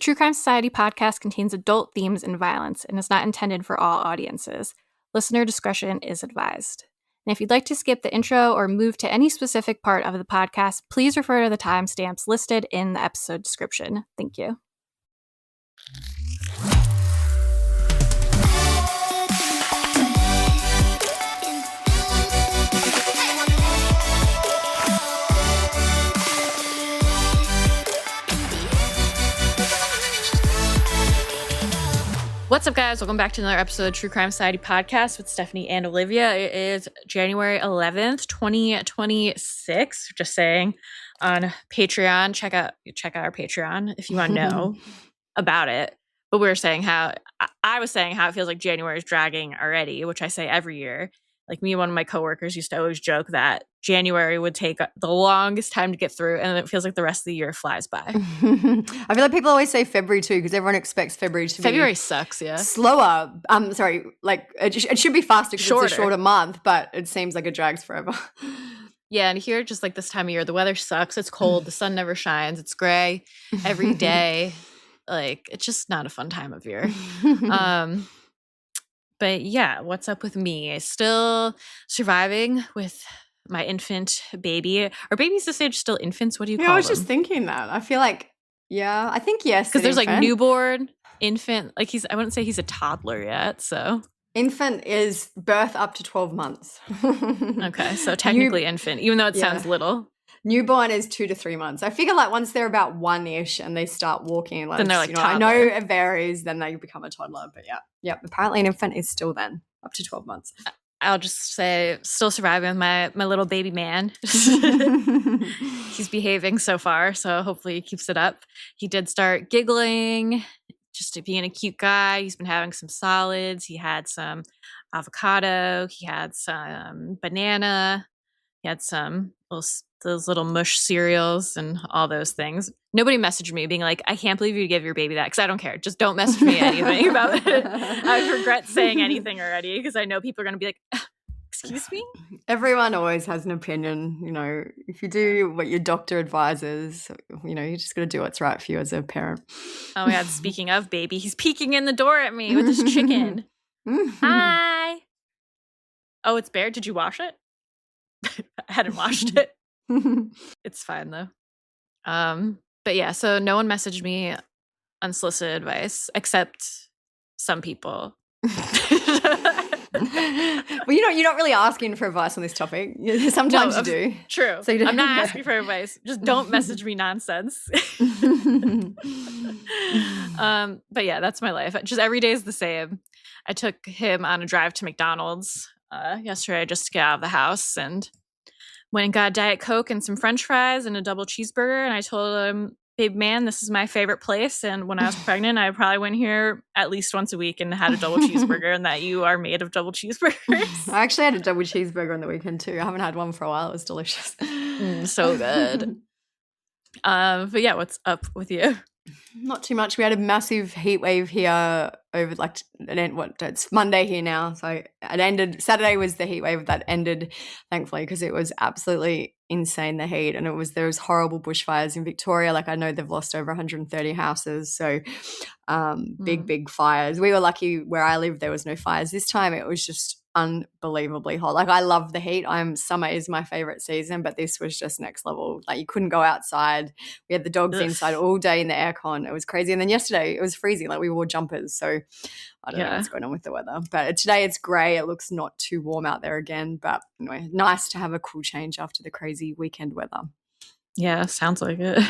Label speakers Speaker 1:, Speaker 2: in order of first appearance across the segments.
Speaker 1: True Crime Society podcast contains adult themes and violence and is not intended for all audiences. Listener discretion is advised. And if you'd like to skip the intro or move to any specific part of the podcast, please refer to the timestamps listed in the episode description. Thank you. What's up, guys? Welcome back to another episode of True Crime Society podcast with Stephanie and Olivia. It is January 11th, 2026. Just saying, on Patreon. Check out our Patreon if you want to know about it. But we were saying how I was saying how it feels like January is dragging already, which I say every year. Like me and one of my coworkers used to always joke that January would take the longest time to get through, and it feels like the rest of the year flies by.
Speaker 2: I feel like people always say February too, because everyone expects February to
Speaker 1: February sucks, yeah.
Speaker 2: Slower. Like it should be faster because it's a shorter month, but it seems like it drags forever.
Speaker 1: Yeah, and here, just like this time of year, the weather sucks. It's cold. The sun never shines. It's gray every day. Like, it's just not a fun time of year. But yeah, what's up with me? Still surviving with my infant baby. Are babies this age still infants? What do you call them?
Speaker 2: I was just thinking that. I feel like, I think yes.
Speaker 1: Because there's like newborn, infant. Like I wouldn't say he's a toddler yet, so.
Speaker 2: Infant is birth up to 12 months.
Speaker 1: Okay, so technically infant, even though it sounds little.
Speaker 2: Newborn is 2 to 3 months. I figure like once they're about one-ish and they start walking, like,
Speaker 1: then they're like
Speaker 2: I know it varies, then they become a toddler. But yeah. Apparently an infant is still then up to 12 months.
Speaker 1: I'll just say still surviving with my little baby man. He's behaving so far, so hopefully he keeps it up. He did start giggling, just being a cute guy. He's been having some solids. He had some avocado. He had some banana. He had some those little mush cereals and all those things. Nobody messaged me being like, I can't believe you give your baby that, because I don't care. Just don't message me anything about it. I regret saying anything already because I know people are going to be like, excuse me?
Speaker 2: Everyone always has an opinion. You know, if you do what your doctor advises, you know, you just got to do what's right for you as a parent.
Speaker 1: Oh my God, speaking of baby, he's peeking in the door at me with his chicken. Hi. Oh, it's bare. Did you wash it? I hadn't washed it. It's fine though. But yeah, so no one messaged me unsolicited advice except some people.
Speaker 2: Well, you're not really asking for advice on this topic. Sometimes you do.
Speaker 1: True. So I'm not asking for advice. Just don't message me nonsense. But yeah, that's my life. Just every day is the same. I took him on a drive to McDonald's yesterday just to get out of the house, and went and got a Diet Coke and some French fries and a double cheeseburger. And I told him, babe, man, this is my favorite place. And when I was pregnant, I probably went here at least once a week and had a double cheeseburger, and that you are made of double cheeseburgers.
Speaker 2: I actually had a double cheeseburger on the weekend too. I haven't had one for a while. It was delicious.
Speaker 1: So good. But yeah, what's up with you?
Speaker 2: Not too much. We had a massive heat wave here over it's Monday here now. So it ended. Saturday was the heat wave that ended, thankfully, because it was absolutely insane, the heat. And there was horrible bushfires in Victoria. Like, I know they've lost over 130 houses. So big fires. We were lucky where I live, there was no fires this time. It was just unbelievably hot. Like, I love the heat. Summer is my favorite season, but this was just next level. Like, you couldn't go outside. We had the dogs inside all day in the aircon. It was crazy. And then yesterday it was freezing. Like, we wore jumpers. So I don't know what's going on with the weather. But today it's grey. It looks not too warm out there again. But anyway, nice to have a cool change after the crazy weekend weather.
Speaker 1: Yeah, sounds like it.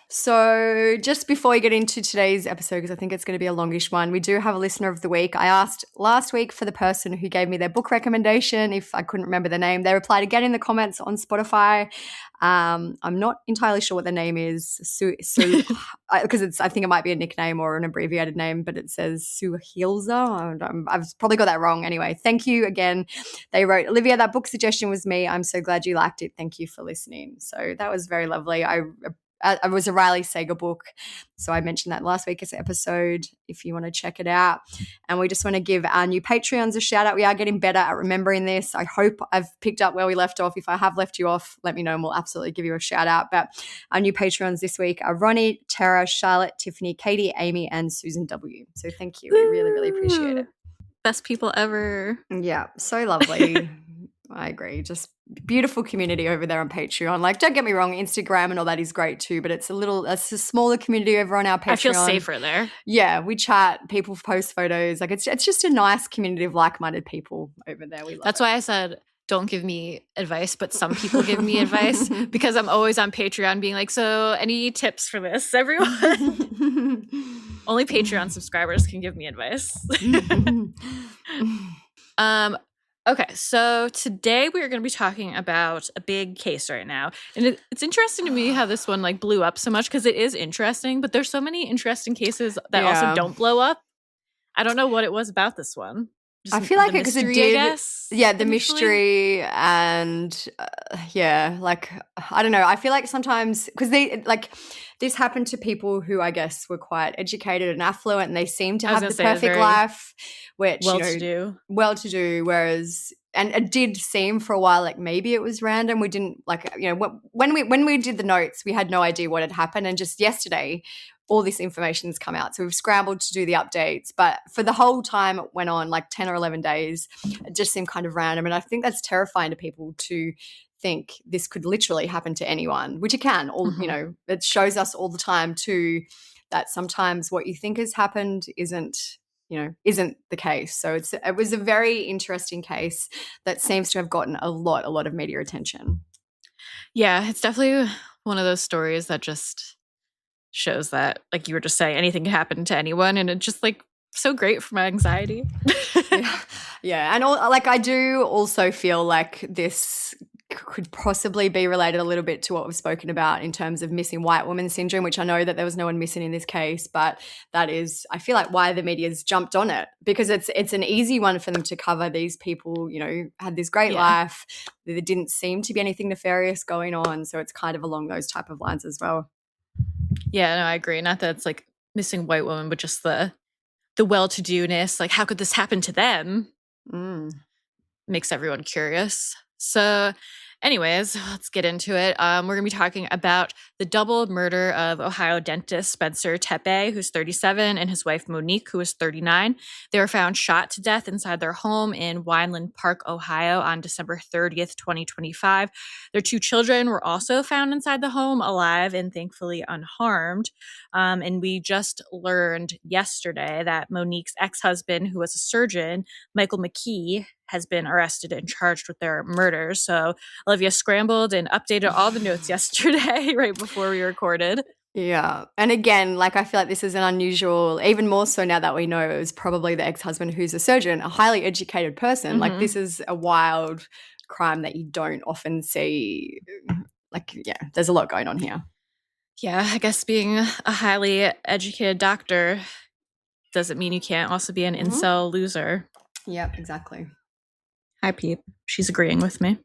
Speaker 2: So just before we get into today's episode, because I think it's going to be a longish one, we do have a listener of the week. I asked last week for the person who gave me their book recommendation if I couldn't remember the name. They replied again in the comments on Spotify. I'm not entirely sure what the name is, because I think it might be a nickname or an abbreviated name, but it says Suhilza. I've probably got that wrong. Anyway, thank you again. They wrote, Olivia, that book suggestion was me. I'm so glad you liked it. Thank you for listening. So that was very lovely. it was a Riley Sager book. So I mentioned that last week's episode if you want to check it out. And we just want to give our new Patreons a shout out. We are getting better at remembering this. I hope I've picked up where we left off. If I have left you off, let me know and we'll absolutely give you a shout out. But our new Patreons this week are Ronnie, Tara, Charlotte, Tiffany, Katie, Amy, and Susan W. So thank you. We really, really appreciate it.
Speaker 1: Best people ever.
Speaker 2: Yeah, so lovely. I agree. Just beautiful community over there on Patreon. Like, don't get me wrong, Instagram and all that is great too, but it's a smaller community over on our Patreon.
Speaker 1: I feel safer there.
Speaker 2: Yeah, we chat, people post photos. Like, it's just a nice community of like-minded people over there. We love
Speaker 1: That's why I said don't give me advice, but some people give me advice because I'm always on Patreon being like, so any tips for this, everyone? Only Patreon subscribers can give me advice. Okay, so today we are going to be talking about a big case right now. And it's interesting to me how this one like blew up so much because it is interesting, but there's so many interesting cases that also don't blow up. I don't know what it was about this one.
Speaker 2: I feel like it because it did.
Speaker 1: I guess,
Speaker 2: yeah, the mystery and like I don't know. I feel like sometimes because this happened to people who I guess were quite educated and affluent, and they seem to have the perfect life, which well-to-do. Whereas, and it did seem for a while like maybe it was random. We didn't when we did the notes, we had no idea what had happened, and just yesterday, all this information's come out. So we've scrambled to do the updates. But for the whole time it went on, like 10 or 11 days, it just seemed kind of random. And I think that's terrifying to people to think this could literally happen to anyone, which it can. It shows us all the time too that sometimes what you think has happened isn't the case. So it was a very interesting case that seems to have gotten a lot of media attention.
Speaker 1: Yeah, it's definitely one of those stories that just shows that, like you were just saying, anything can happen to anyone, and it's just like so great for my anxiety.
Speaker 2: Yeah. And I do also feel like this could possibly be related a little bit to what we've spoken about in terms of missing white woman syndrome, which I know that there was no one missing in this case, but that is, I feel like, why the media's jumped on it, because it's an easy one for them to cover. These people, had this great life. There didn't seem to be anything nefarious going on, so it's kind of along those type of lines as well.
Speaker 1: Yeah, no, I agree. Not that it's like missing white woman, but just the well-to-do-ness. Like, how could this happen to them? Makes everyone curious. So anyways, let's get into it. We're going to be talking about the double murder of Ohio dentist Spencer Tepe, who's 37, and his wife Monique, who is 39. They were found shot to death inside their home in Wineland Park, Ohio on December 30th, 2025. Their two children were also found inside the home, alive and thankfully unharmed. And we just learned yesterday that Monique's ex-husband, who was a surgeon, Michael McKee, has been arrested and charged with their murders. So Olivia scrambled and updated all the notes yesterday right before we recorded.
Speaker 2: Yeah. And again, I feel like this is an unusual, even more so now that we know it was probably the ex-husband who's a surgeon, a highly educated person.
Speaker 1: Mm-hmm.
Speaker 2: This is a wild crime that you don't often see. There's a lot going on here.
Speaker 1: Yeah, I guess being a highly educated doctor doesn't mean you can't also be an incel loser.
Speaker 2: Yep, exactly.
Speaker 1: Hi, Peep. She's agreeing with me.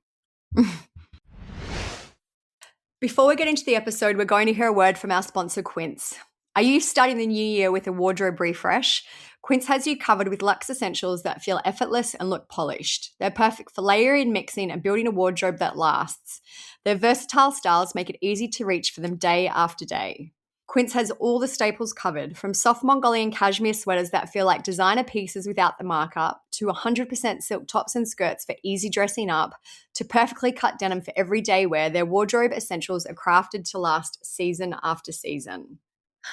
Speaker 2: Before we get into the episode, we're going to hear a word from our sponsor, Quince. Are you starting the new year with a wardrobe refresh? Quince has you covered with luxe essentials that feel effortless and look polished. They're perfect for layering, mixing, and building a wardrobe that lasts. Their versatile styles make it easy to reach for them day after day. Quince has all the staples covered, from soft Mongolian cashmere sweaters that feel like designer pieces without the markup, to 100% silk tops and skirts for easy dressing up, to perfectly cut denim for everyday wear. Their wardrobe essentials are crafted to last season after season.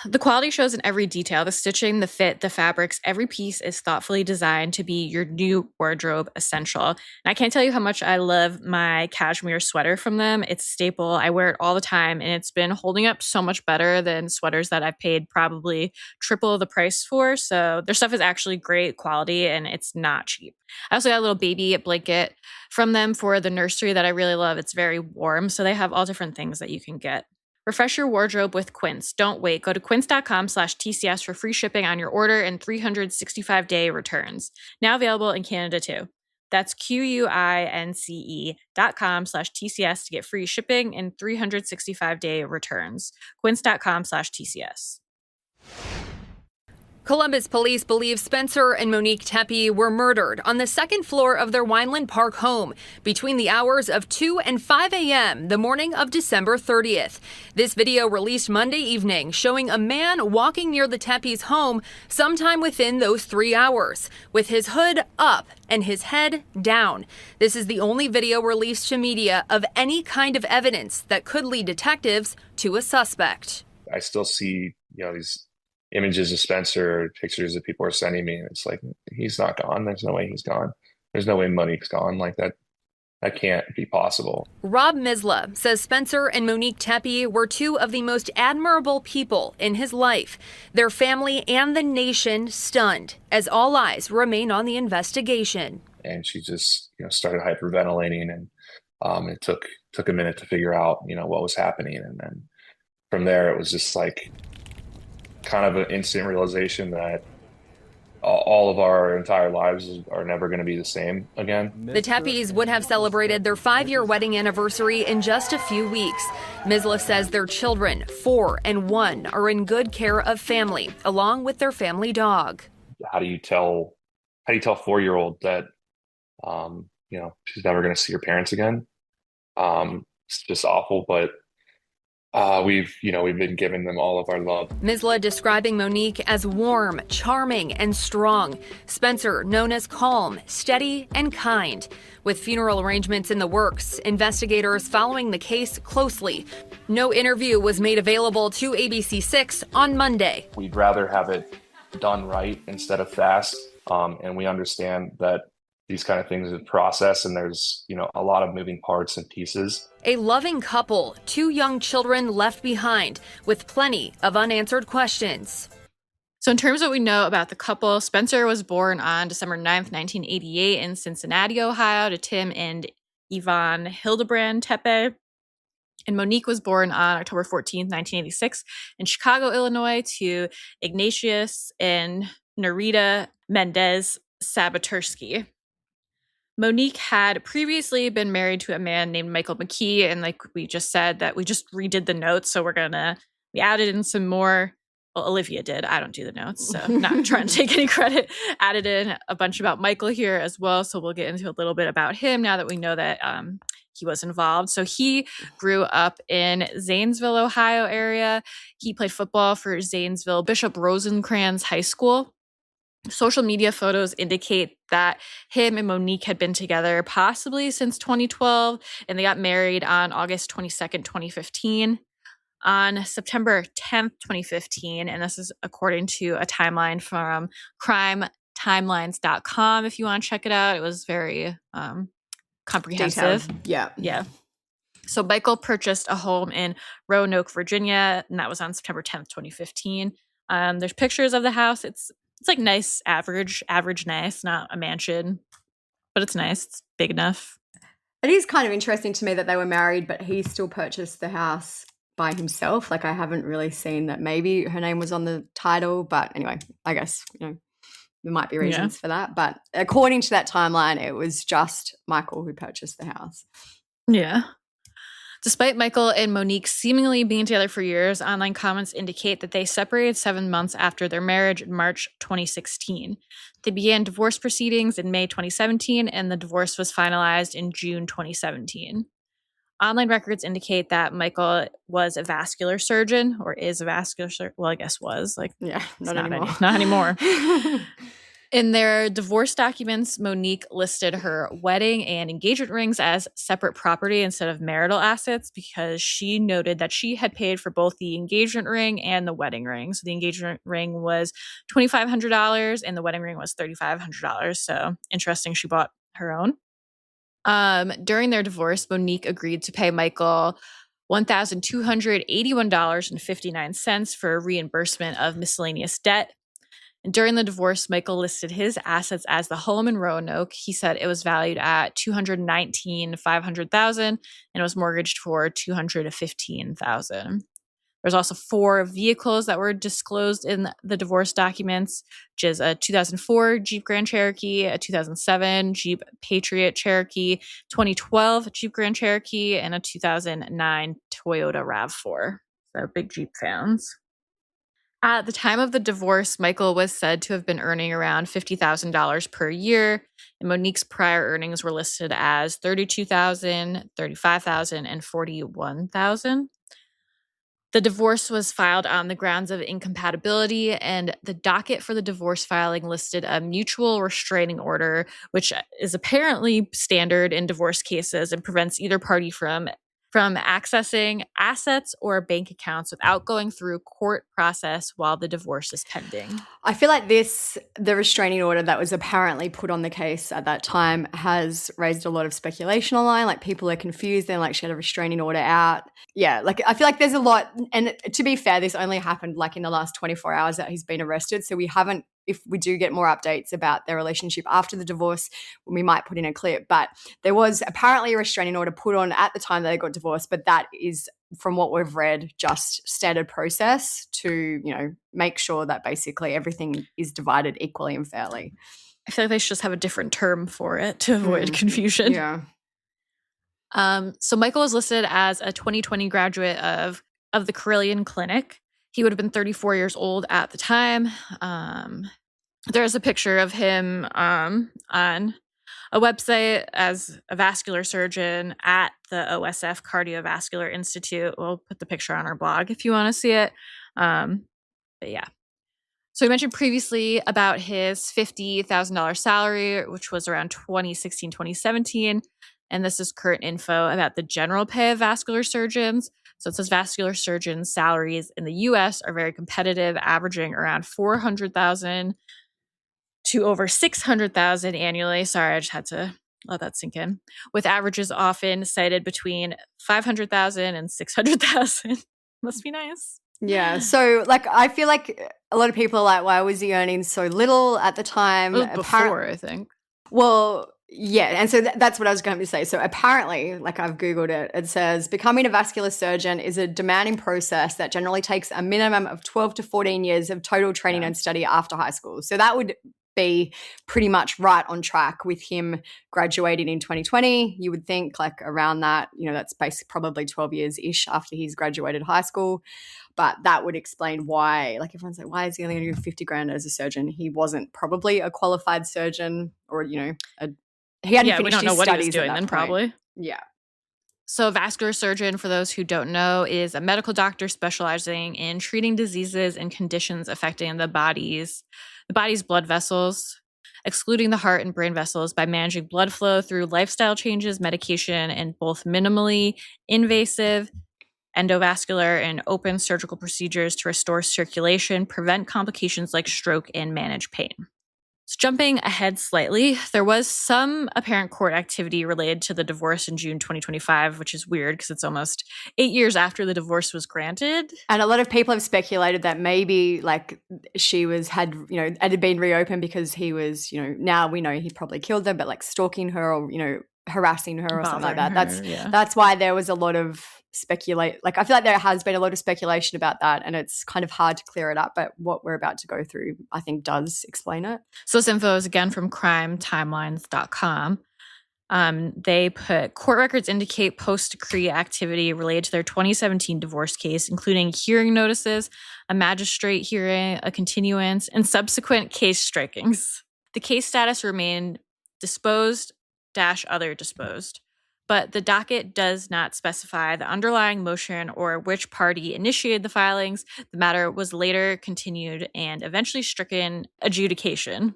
Speaker 1: The quality shows in every detail. The stitching, the fit, the fabrics, every piece is thoughtfully designed to be your new wardrobe essential. And I can't tell you how much I love my cashmere sweater from them. It's a staple. I wear it all the time, and it's been holding up so much better than sweaters that I've paid probably triple the price for. So their stuff is actually great quality, and it's not cheap. I also got a little baby blanket from them for the nursery that I really love. It's very warm, so they have all different things that you can get. Refresh your wardrobe with Quince. Don't wait. Go to quince.com/TCS for free shipping on your order and 365-day returns. Now available in Canada too. That's QUINCE.com/TCS to get free shipping and 365-day returns. Quince.com/TCS.
Speaker 3: Columbus police believe Spencer and Monique Tepe were murdered on the second floor of their Wineland Park home between the hours of 2 and 5 a.m. the morning of December 30th. This video released Monday evening showing a man walking near the Tepes' home sometime within those 3 hours, with his hood up and his head down. This is the only video released to media of any kind of evidence that could lead detectives to a suspect.
Speaker 4: I still see, these images of Spencer, pictures that people are sending me, and it's like, he's not gone. There's no way he's gone. There's no way Monique's gone. Like that can't be possible.
Speaker 3: Rob Misla says Spencer and Monique Tepe were two of the most admirable people in his life. Their family and the nation stunned as all eyes remain on the investigation.
Speaker 4: And she just, started hyperventilating, and it took a minute to figure out, what was happening. And then from there, it was just like kind of an instant realization that all of our entire lives are never going to be the same again.
Speaker 3: The Tepes would have celebrated their 5-year wedding anniversary in just a few weeks. Misla says their children, 4 and 1, are in good care of family, along with their family dog.
Speaker 4: How do you tell a 4-year-old that, she's never going to see her parents again? It's just awful, but we've been giving them all of our love.
Speaker 3: Misla describing Monique as warm, charming, and strong. Spencer known as calm, steady, and kind. With funeral arrangements in the works, investigators following the case closely. No interview was made available to ABC6 on Monday.
Speaker 4: We'd rather have it done right instead of fast, and we understand that these kind of things is a process, and there's, a lot of moving parts and pieces.
Speaker 3: A loving couple, 2 young children left behind, with plenty of unanswered questions.
Speaker 1: So in terms of what we know about the couple, Spencer was born on December 9th, 1988 in Cincinnati, Ohio, to Tim and Yvonne Hildebrand Tepe. And Monique was born on October 14th, 1986 in Chicago, Illinois, to Ignatius and Narita Mendez Sabatursky. Monique had previously been married to a man named Michael McKee, and like we just said, that we just redid the notes, so we added in some more. Well, Olivia did. I don't do the notes, so not trying to take any credit. Added in a bunch about Michael here as well, so we'll get into a little bit about him now that we know that he was involved. So he grew up in Zanesville, Ohio area. He played football for Zanesville Bishop Rosencrantz High School. Social media photos indicate that him and Monique had been together possibly since 2012, and they got married on August 22nd, 2015. On September 10th, 2015, and this is according to a timeline from crimetimelines.com if you want to check it out. It was very comprehensive.
Speaker 2: Detailed. Yeah.
Speaker 1: So Michael purchased a home in Roanoke, Virginia, and that was on September 10th, 2015. There's pictures of the house. It's like nice, average nice, not a mansion, but it's nice. It's big enough.
Speaker 2: It is kind of interesting to me that they were married, but he still purchased the house by himself. Like, I haven't really seen that maybe her name was on the title, but anyway, I guess, there might be reasons for that. But according to that timeline, it was just Michael who purchased the house.
Speaker 1: Yeah. Despite Michael and Monique seemingly being together for years, online comments indicate that they separated 7 months after their marriage in March 2016. They began divorce proceedings in May 2017, and the divorce was finalized in June 2017. Online records indicate that Michael was a vascular surgeon, or is a vascular surgeon. Well, I guess was.
Speaker 2: Not anymore.
Speaker 1: Not anymore. In their divorce documents, Monique listed her wedding and engagement rings as separate property instead of marital assets because she noted that she had paid for both the engagement ring and the wedding ring. So the engagement ring was $2,500 and the wedding ring was $3,500. So interesting, she bought her own. During their divorce, Monique agreed to pay Michael $1,281.59 for reimbursement of miscellaneous debt. And during the divorce, Michael listed his assets as the home in Roanoke. He said it was valued at $219,500 and it was mortgaged for $215,000. There's also 4 vehicles that were disclosed in the divorce documents, which is a 2004 Jeep Grand Cherokee, a 2007 Jeep Patriot Cherokee, 2012 Jeep Grand Cherokee, and a 2009 Toyota RAV4. So big Jeep fans. At the time of the divorce, Michael was said to have been earning around $50,000 per year, and Monique's prior earnings were listed as $32,000, $35,000, and $41,000. The divorce was filed on the grounds of incompatibility, and the docket for the divorce filing listed a mutual restraining order, which is apparently standard in divorce cases and prevents either party from accessing assets or bank accounts without going through court process while the divorce is pending.
Speaker 2: I feel like the restraining order that was apparently put on the case at that time has raised a lot of speculation online. Like, people are confused. They're like, she had a restraining order out. Yeah, like, I feel like there's a lot. And to be fair, this only happened like in the last 24 hours that he's been arrested. So we haven't, if we do get more updates about their relationship after the divorce, we might put in a clip. But there was apparently a restraining order put on at the time that they got divorced, but that is, from what we've read, just standard process to, make sure that basically everything is divided equally and fairly.
Speaker 1: I feel like they should just have a different term for it to avoid confusion.
Speaker 2: Yeah.
Speaker 1: So Michael was listed as a 2020 graduate of the Carilion Clinic. He would have been 34 years old at the time. There's a picture of him on a website as a vascular surgeon at the OSF Cardiovascular Institute. We'll put the picture on our blog if you want to see it. But yeah. So we mentioned previously about his $50,000 salary, which was around 2016, 2017. And this is current info about the general pay of vascular surgeons. So it says vascular surgeons' salaries in the U.S. are very competitive, averaging around $400,000 to over $600,000 annually. Sorry, I just had to let that sink in. With averages often cited between $500,000 and $600,000. Must be nice.
Speaker 2: Yeah. So, I feel like a lot of people are like, why was he earning so little at the time?
Speaker 1: Before, I think.
Speaker 2: Well, yeah. And so that's what I was going to say. So apparently, I've Googled it, it says becoming a vascular surgeon is a demanding process that generally takes a minimum of 12 to 14 years of total training and study after high school. So that would be pretty much right on track with him graduating in 2020. You would think around that, that's basically probably 12 years-ish after he's graduated high school. But that would explain why, everyone's like, why is he only going to do 50 grand as a surgeon? He wasn't probably a qualified surgeon or, he hadn't finished
Speaker 1: we don't know
Speaker 2: his
Speaker 1: what he
Speaker 2: studies
Speaker 1: was doing
Speaker 2: at that
Speaker 1: then,
Speaker 2: point.
Speaker 1: probably.
Speaker 2: Yeah.
Speaker 1: So a vascular surgeon, for those who don't know, is a medical doctor specializing in treating diseases and conditions affecting the body's blood vessels, excluding the heart and brain vessels by managing blood flow through lifestyle changes, medication, and both minimally invasive endovascular and open surgical procedures to restore circulation, prevent complications like stroke, and manage pain. So jumping ahead slightly, there was some apparent court activity related to the divorce in June 2025, which is weird because it's almost 8 years after the divorce was granted.
Speaker 2: And a lot of people have speculated that maybe it had been reopened because he was, now we know he probably killed her, but stalking her or, harassing her or something like that. That's why there was a lot of speculate. I feel like there has been a lot of speculation about that, and it's kind of hard to clear it up. But what we're about to go through, I think, does explain it.
Speaker 1: So this info is again from crimetimelines.com. They put court records indicate post-decree activity related to their 2017 divorce case, including hearing notices, a magistrate hearing, a continuance, and subsequent case strikings. The case status remained disposed-other disposed, but the docket does not specify the underlying motion or which party initiated the filings. The matter was later continued and eventually stricken adjudication.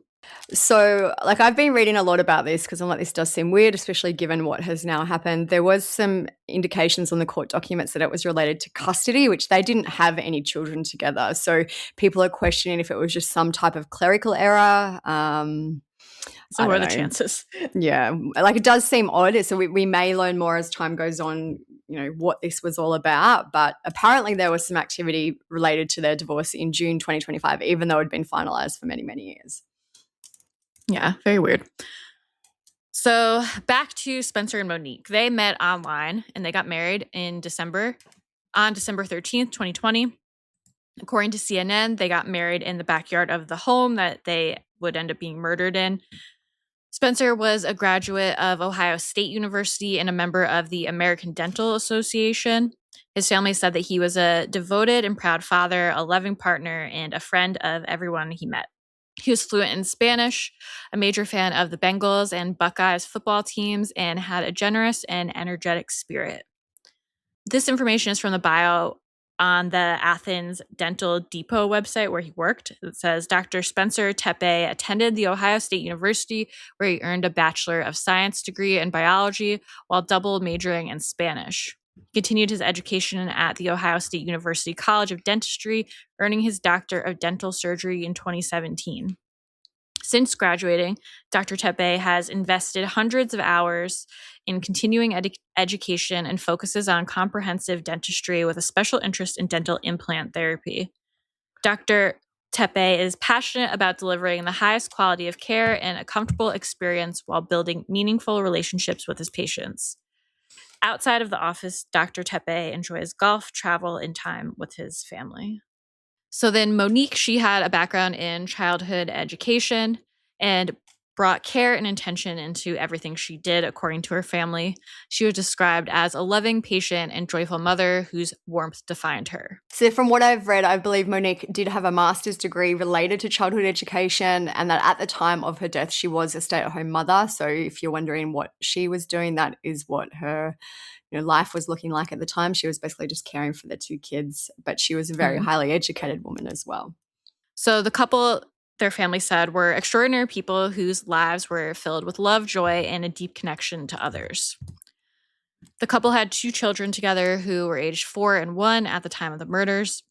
Speaker 2: So, I've been reading a lot about this because I'm like, this does seem weird, especially given what has now happened. There was some indications on the court documents that it was related to custody, which they didn't have any children together. So people are questioning if it was just some type of clerical error.
Speaker 1: So what are the chances?
Speaker 2: Yeah. It does seem odd. So we may learn more as time goes on, what this was all about. But apparently there was some activity related to their divorce in June 2025, even though it had been finalized for many, many years.
Speaker 1: Yeah, very weird. So back to Spencer and Monique. They met online and they got married in December on December 13th, 2020. According to CNN, they got married in the backyard of the home that they would end up being murdered in. Spencer was a graduate of Ohio State University and a member of the American Dental Association. His family said that he was a devoted and proud father, a loving partner, and a friend of everyone he met. He was fluent in Spanish, a major fan of the Bengals and Buckeyes football teams, and had a generous and energetic spirit. This information is from the bio on the Athens Dental Depot website where he worked. It says Dr. Spencer Tepe attended the Ohio State University, where he earned a Bachelor of Science degree in biology while double majoring in Spanish. He continued his education at the Ohio State University College of Dentistry, earning his Doctor of Dental Surgery in 2017. Since graduating, Dr. Tepe has invested hundreds of hours in continuing education and focuses on comprehensive dentistry with a special interest in dental implant therapy. Dr. Tepe is passionate about delivering the highest quality of care and a comfortable experience while building meaningful relationships with his patients. Outside of the office, Dr. Tepe enjoys golf, travel, and time with his family. So then Monique, she had a background in childhood education and brought care and intention into everything she did, according to her family. She was described as a loving, patient, and joyful mother whose warmth defined her.
Speaker 2: So from what I've read, I believe Monique did have a master's degree related to childhood education, and that at the time of her death, she was a stay-at-home mother. So if you're wondering what she was doing, that is what her life was looking like at the time. She was basically just caring for the two kids, but she was a very highly educated woman as well.
Speaker 1: So the couple, their family said, were extraordinary people whose lives were filled with love, joy, and a deep connection to others. The couple had 2 children together who were aged 4 and 1 at the time of the murders,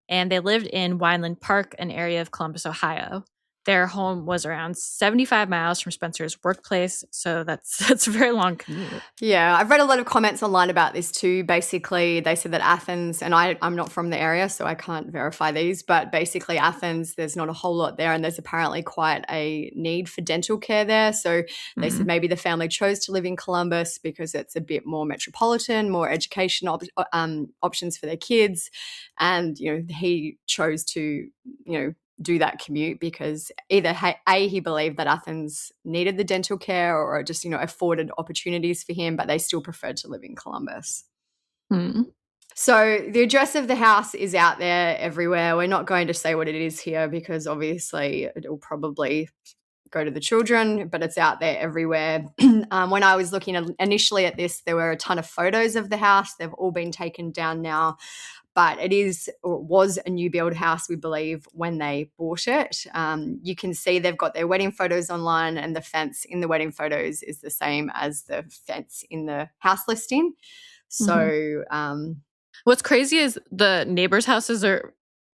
Speaker 1: and they lived in Wineland Park, an area of Columbus, Ohio. Their home was around 75 miles from Spencer's workplace, so that's a very long commute.
Speaker 2: Yeah, I've read a lot of comments online about this too. Basically, they said that Athens, and I'm not from the area, so I can't verify these, but basically Athens, there's not a whole lot there, and there's apparently quite a need for dental care there. So they said maybe the family chose to live in Columbus because it's a bit more metropolitan, more education options for their kids, and he chose to do that commute because either he believed that Athens needed the dental care or just afforded opportunities for him, but they still preferred to live in Columbus. So the address of the house is out there everywhere. We're not going to say what it is here because obviously it will probably go to the children, but it's out there everywhere. When I was looking initially at this, there were a ton of photos of the house. They've all been taken down now. But it was a new build house, we believe, when they bought it. You can see they've got their wedding photos online, and the fence in the wedding photos is the same as the fence in the house listing. So
Speaker 1: what's crazy is the neighbors' houses are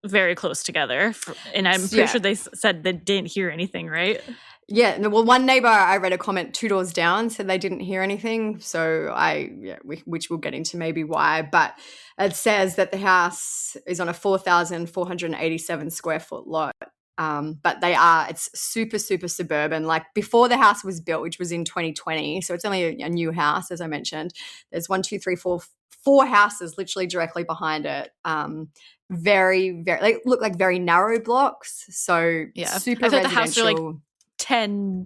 Speaker 1: very close together. And I'm pretty sure they said they didn't hear anything, right?
Speaker 2: Yeah, well, one neighbor, I read a comment 2 doors down, said they didn't hear anything. So which we'll get into maybe why, but it says that the house is on a 4,487 square foot lot. But it's super, super suburban. Like before the house was built, which was in 2020, so it's only a new house, as I mentioned. There's 4 houses literally directly behind it. Very, very, look like very narrow blocks. So super
Speaker 1: I thought
Speaker 2: residential.
Speaker 1: The house are like 10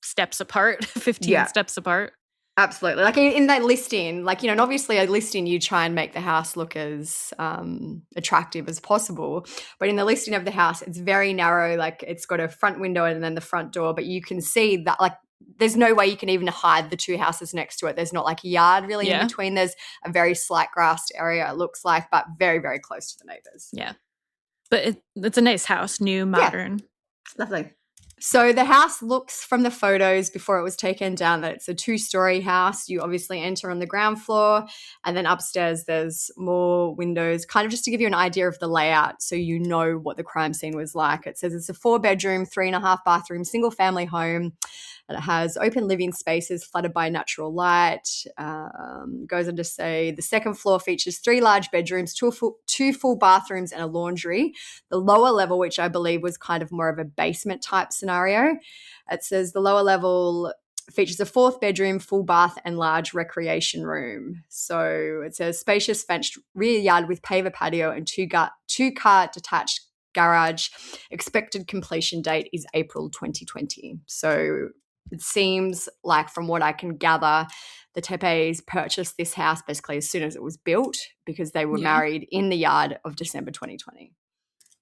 Speaker 1: steps apart, 15 steps apart.
Speaker 2: Absolutely. Like in that listing, and obviously a listing, you try and make the house look as attractive as possible. But in the listing of the house, it's very narrow. Like it's got a front window and then the front door, but you can see that there's no way you can even hide the 2 houses next to it. There's not like a yard really in between. There's a very slight grassed area, it looks like, but very, very close to the neighbors.
Speaker 1: Yeah. But it's a nice house, new, modern.
Speaker 2: Yeah. Lovely. So the house looks from the photos before it was taken down that it's a 2-story house. You obviously enter on the ground floor, and then upstairs there's more windows, kind of just to give you an idea of the layout so you know what the crime scene was like. It says it's a 4-bedroom, 3.5 bathroom, single family home. And it has open living spaces flooded by natural light. Goes on to say the second floor features 3 large bedrooms, 2 full bathrooms and a laundry. The lower level, which I believe was kind of more of a basement type scenario, it says the lower level features a 4th bedroom, full bath, and large recreation room. So it's a spacious fenced rear yard with paver patio and two-car detached garage. Expected completion date is April 2020. So it seems like, from what I can gather, the Tepes purchased this house basically as soon as it was built because they were married in the yard of December 2020.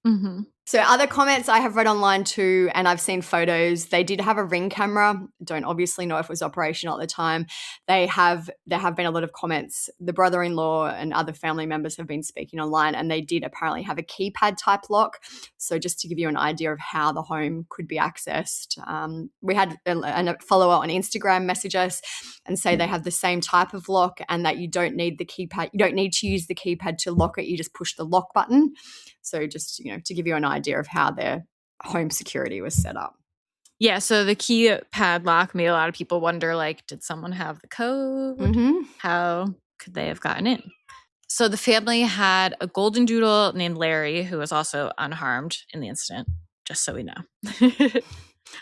Speaker 1: Mm-hmm.
Speaker 2: So other comments I have read online too, and I've seen photos, they did have a Ring camera. Don't obviously know if it was operational at the time. There have been a lot of comments. The brother-in-law and other family members have been speaking online, and they did apparently have a keypad type lock. So just to give you an idea of how the home could be accessed, we had a follower on Instagram message us and say they have the same type of lock, and that you don't need the keypad. You don't need to use the keypad to lock it. You just push the lock button. So just, to give you an idea of how their home security was set up.
Speaker 1: Yeah, so the keypad lock made a lot of people wonder, like, did someone have the code?
Speaker 2: Mm-hmm.
Speaker 1: How could they have gotten in? So the family had a golden doodle named Larry, who was also unharmed in the incident, just so we know.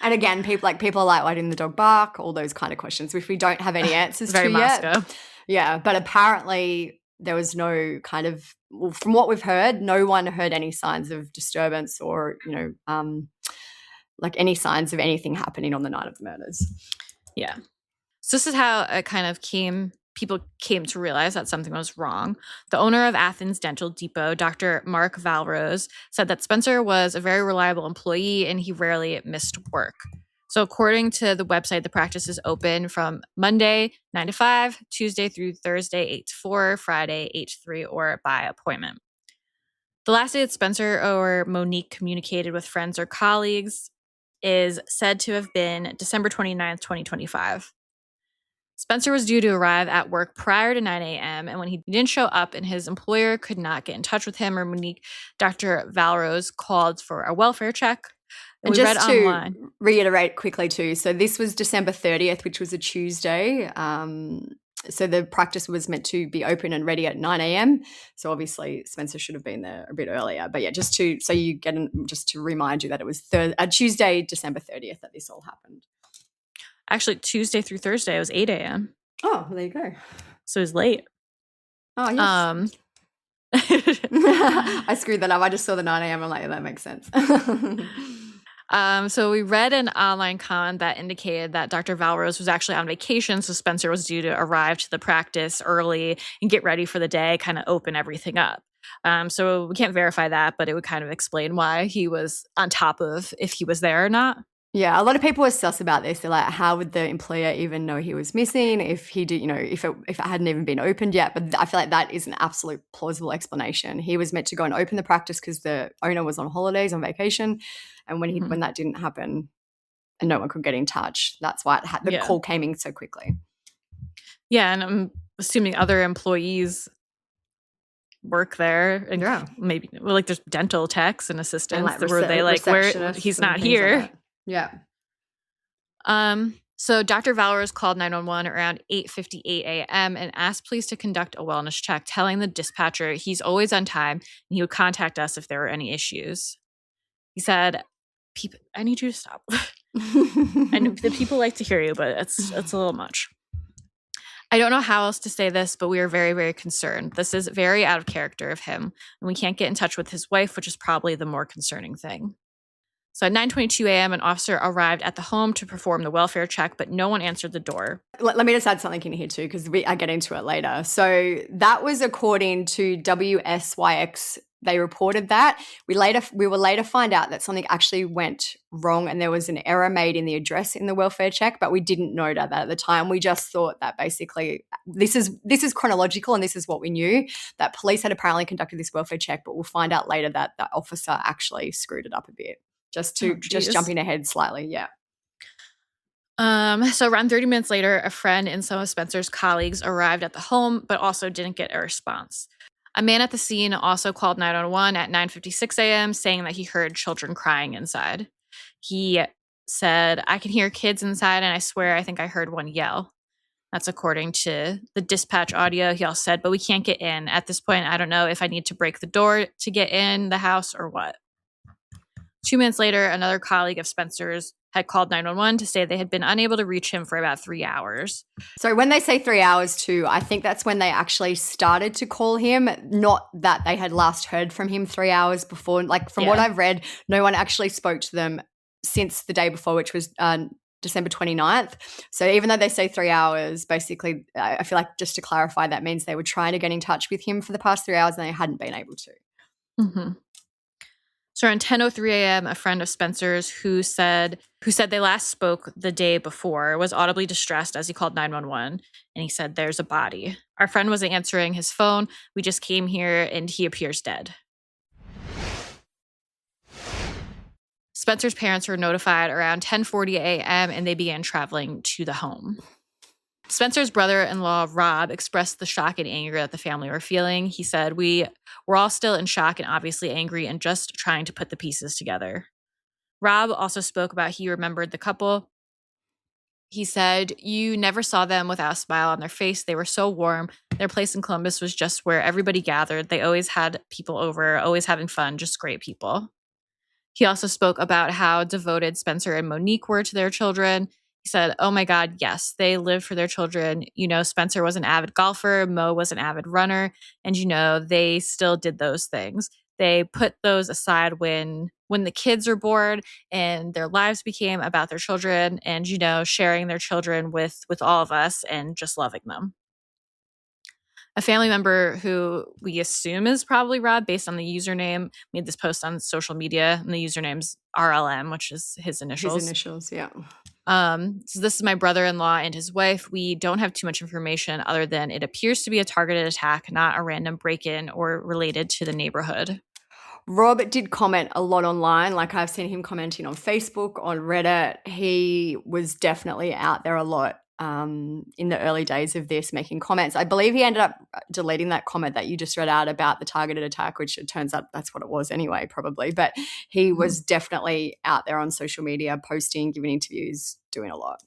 Speaker 2: And again, people are like, why didn't the dog bark? All those kind of questions, which we don't have any answers
Speaker 1: Very
Speaker 2: to
Speaker 1: Moscow.
Speaker 2: yet. Yeah, but apparently there was no kind of, well, from what we've heard, no one heard any signs of disturbance or, like any signs of anything happening on the night of the murders.
Speaker 1: Yeah. So this is how it kind of people came to realize that something was wrong. The owner of Athens Dental Depot, Dr. Mark Valrose, said that Spencer was a very reliable employee and he rarely missed work. So according to the website, the practice is open from Monday 9 to 5, Tuesday through Thursday 8 to 4, Friday 8 to 3, or by appointment. The last day that Spencer or Monique communicated with friends or colleagues is said to have been December 29th, 2025. Spencer was due to arrive at work prior to 9 a.m., and when he didn't show up and his employer could not get in touch with him or Monique, Dr. Valrose called for a welfare check.
Speaker 2: And just to reiterate quickly too, so this was December 30th, which was a Tuesday. So the practice was meant to be open and ready at 9 a.m. So obviously Spencer should have been there a bit earlier. But yeah, just to remind you that it was Tuesday, December 30th that this all happened.
Speaker 1: Actually, Tuesday through Thursday, it was 8 a.m.
Speaker 2: Oh, well, there you go.
Speaker 1: So it was late.
Speaker 2: Oh, yes. I screwed that up. I just saw the 9 a.m. I'm like, yeah, that makes sense.
Speaker 1: So we read an online comment that indicated that Dr. Valrose was actually on vacation, so Spencer was due to arrive to the practice early and get ready for the day, kind of open everything up. So we can't verify that, but it would kind of explain why he was on top of if he was there or not.
Speaker 2: Yeah, a lot of people were sus about this. They're like, how would the employer even know he was missing if he did, if it hadn't even been opened yet? But I feel like that is an absolute plausible explanation. He was meant to go and open the practice because the owner was on holidays, on vacation. And when that didn't happen and no one could get in touch, that's why the call came in so quickly.
Speaker 1: Yeah, and I'm assuming other employees work there, and maybe like there's dental techs and assistants
Speaker 2: and
Speaker 1: where they like where he's not here.
Speaker 2: Like yeah.
Speaker 1: So Dr. Valrose called 911 around 8:58 a.m. and asked police to conduct a wellness check, telling the dispatcher he's always on time and he would contact us if there were any issues. He said, I need you to stop. And the people like to hear you, but it's a little much. I don't know how else to say this, but we are very, very concerned. This is very out of character of him, and we can't get in touch with his wife, which is probably the more concerning thing. So at 9:22 a.m., an officer arrived at the home to perform the welfare check, but no one answered the door.
Speaker 2: Let me just add something in here too, because I get into it later. So that was according to WSYX. They reported that. We will later find out that something actually went wrong and there was an error made in the address in the welfare check, but we didn't know that at the time. We just thought that basically this is chronological and this is what we knew, that police had apparently conducted this welfare check, but we'll find out later that the officer actually screwed it up a bit. Just jumping ahead slightly, yeah.
Speaker 1: So around 30 minutes later, a friend and some of Spencer's colleagues arrived at the home, but also didn't get a response. A man at the scene also called 911 at 9:56 a.m., saying that he heard children crying inside. He said, I can hear kids inside, and I swear I think I heard one yell. That's according to the dispatch audio. He also said, but we can't get in. At this point, I don't know if I need to break the door to get in the house or what. 2 minutes later, another colleague of Spencer's had called 911 to say they had been unable to reach him for about 3 hours.
Speaker 2: So when they say 3 hours too, I think that's when they actually started to call him, not that they had last heard from him 3 hours before. Like from what I've read, no one actually spoke to them since the day before, which was December 29th. So even though they say 3 hours, basically, I feel like just to clarify, that means they were trying to get in touch with him for the past 3 hours and they hadn't been able to.
Speaker 1: Mm-hmm. So around 10:03 a.m., a friend of Spencer's who said they last spoke the day before was audibly distressed as he called 911, and he said, "There's a body." Our friend wasn't answering his phone. "We just came here and he appears dead." Spencer's parents were notified around 10:40 a.m. and they began traveling to the home. Spencer's brother-in-law, Rob, expressed the shock and anger that the family were feeling. He said, "We were all still in shock and obviously angry and just trying to put the pieces together." Rob also spoke about he remembered the couple. He said, "You never saw them without a smile on their face. They were so warm. Their place in Columbus was just where everybody gathered. They always had people over, always having fun, just great people." He also spoke about how devoted Spencer and Monique were to their children. He said, "Oh my God, yes, they lived for their children. You know, Spencer was an avid golfer, Mo was an avid runner, and you know, they still did those things. They put those aside when the kids were bored and their lives became about their children and, you know, sharing their children with all of us and just loving them." A family member who we assume is probably Rob based on the username made this post on social media, and the username's RLM, which is his initials.
Speaker 2: His initials, yeah.
Speaker 1: So this is my brother-in-law and his wife. We don't have too much information other than it appears to be a targeted attack, not a random break-in or related to the neighborhood.
Speaker 2: Rob did comment a lot online. Like I've seen him commenting on Facebook, on Reddit. He was definitely out there a lot in the early days of this, making comments. I believe he ended up deleting that comment that you just read out about the targeted attack, which it turns out that's what it was anyway, probably. But he was definitely out there on social media, posting, giving interviews, doing a lot.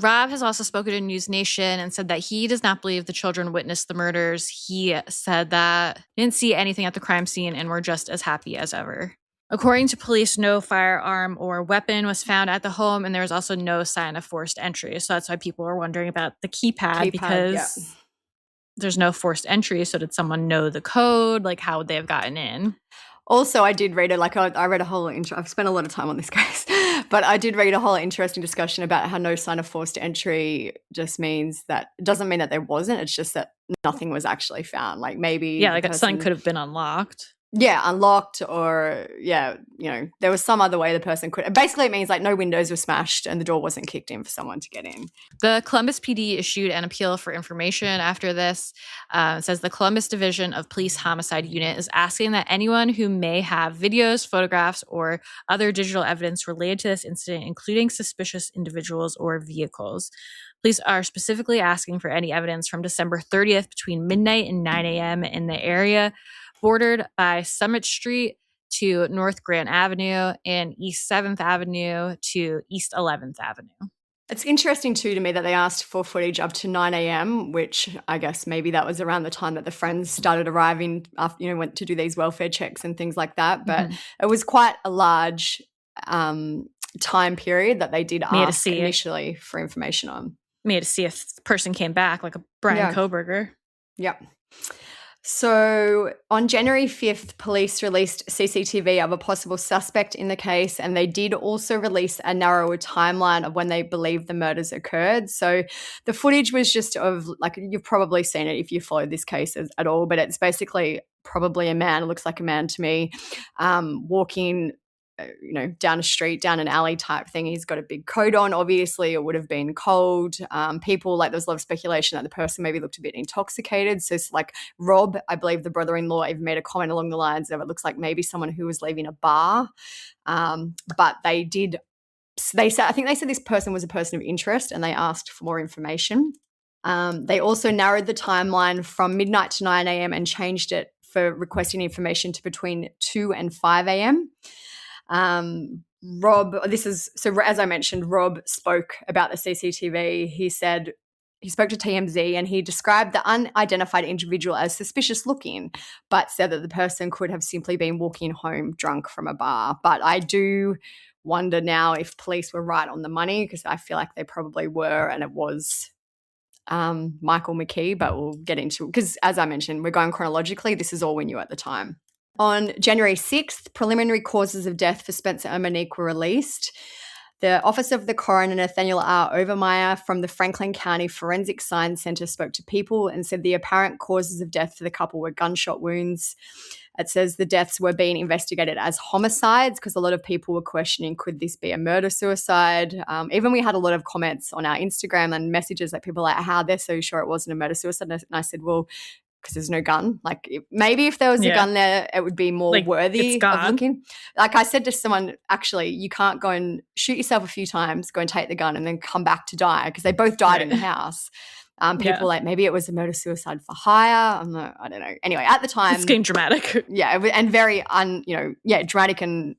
Speaker 1: Rob has also spoken to News Nation and said that he does not believe the children witnessed the murders. He said that he didn't see anything at the crime scene and were just as happy as ever. According to police, no firearm or weapon was found at the home, and there was also no sign of forced entry. So that's why people were wondering about the keypad because there's no forced entry. So did someone know the code? Like, how would they have gotten in?
Speaker 2: Also, I did read it. Like I read a whole. I've spent a lot of time on this case, but I did read a whole interesting discussion about how no sign of forced entry just means that it doesn't mean that there wasn't. It's just that nothing was actually found. Like maybe
Speaker 1: something could have been unlocked.
Speaker 2: Yeah, unlocked, or there was some other way the person could. Basically, it means like no windows were smashed and the door wasn't kicked in for someone to get in.
Speaker 1: The Columbus PD issued an appeal for information after this. It says the Columbus Division of Police Homicide Unit is asking that anyone who may have videos, photographs, or other digital evidence related to this incident, including suspicious individuals or vehicles. Police are specifically asking for any evidence from December 30th between midnight and 9 a.m. in the area bordered by Summit Street to North Grant Avenue and East 7th Avenue to East 11th Avenue.
Speaker 2: It's interesting too to me that they asked for footage up to 9 a.m., which I guess maybe that was around the time that the friends started arriving after, went to do these welfare checks and things like that. But it was quite a large time period that they did ask initially for information on.
Speaker 1: Me to see if the person came back, like a Brian Kohberger.
Speaker 2: Yep. So on January 5th, police released CCTV of a possible suspect in the case, and they did also release a narrower timeline of when they believe the murders occurred. So the footage was just of, like, you've probably seen it if you followed this case at all, but it's basically probably a man, it looks like a man to me, walking down a street, down an alley type thing. He's got a big coat on. Obviously, it would have been cold. People, like, there was a lot of speculation that the person maybe looked a bit intoxicated. So it's like Rob, I believe the brother-in-law, even made a comment along the lines of it looks like maybe someone who was leaving a bar. But I think they said this person was a person of interest and they asked for more information. They also narrowed the timeline from midnight to 9 a.m. and changed it for requesting information to between 2 and 5 a.m. Rob, as I mentioned, Rob spoke about the CCTV. He said he spoke to TMZ and he described the unidentified individual as suspicious looking, but said that the person could have simply been walking home drunk from a bar. But I do wonder now if police were right on the money, because I feel like they probably were, and it was Michael McKee, but we'll get into, because as I mentioned, we're going chronologically. This is all we knew at the time. On January 6th, preliminary causes of death for Spencer and Monique were released. The Office of the Coroner, Nathaniel R. Overmeyer from the Franklin County Forensic Science Center spoke to People and said the apparent causes of death for the couple were gunshot wounds. It says the deaths were being investigated as homicides because a lot of people were questioning, could this be a murder-suicide? Even we had a lot of comments on our Instagram and messages like people like, how they're so sure it wasn't a murder-suicide. And I said, well, because there's no gun. Like maybe if there was a gun there, it would be more like, worthy of looking. Like I said to someone, actually, you can't go and shoot yourself a few times, go and take the gun and then come back to die, because they both died in the house. People like, maybe it was a murder-suicide for hire. I don't know. Anyway, at the time.
Speaker 1: It's getting dramatic.
Speaker 2: Yeah, and very, dramatic and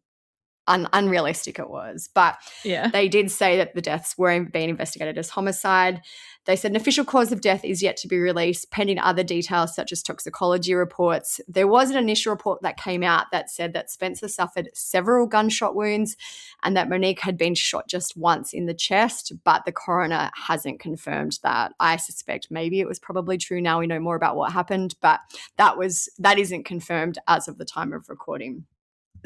Speaker 2: unrealistic it was. But they did say that the deaths were being investigated as homicide. They said an official cause of death is yet to be released, pending other details such as toxicology reports. There was an initial report that came out that said that Spencer suffered several gunshot wounds and that Monique had been shot just once in the chest, but the coroner hasn't confirmed that. I suspect maybe it was probably true now we know more about what happened, but that isn't confirmed as of the time of recording.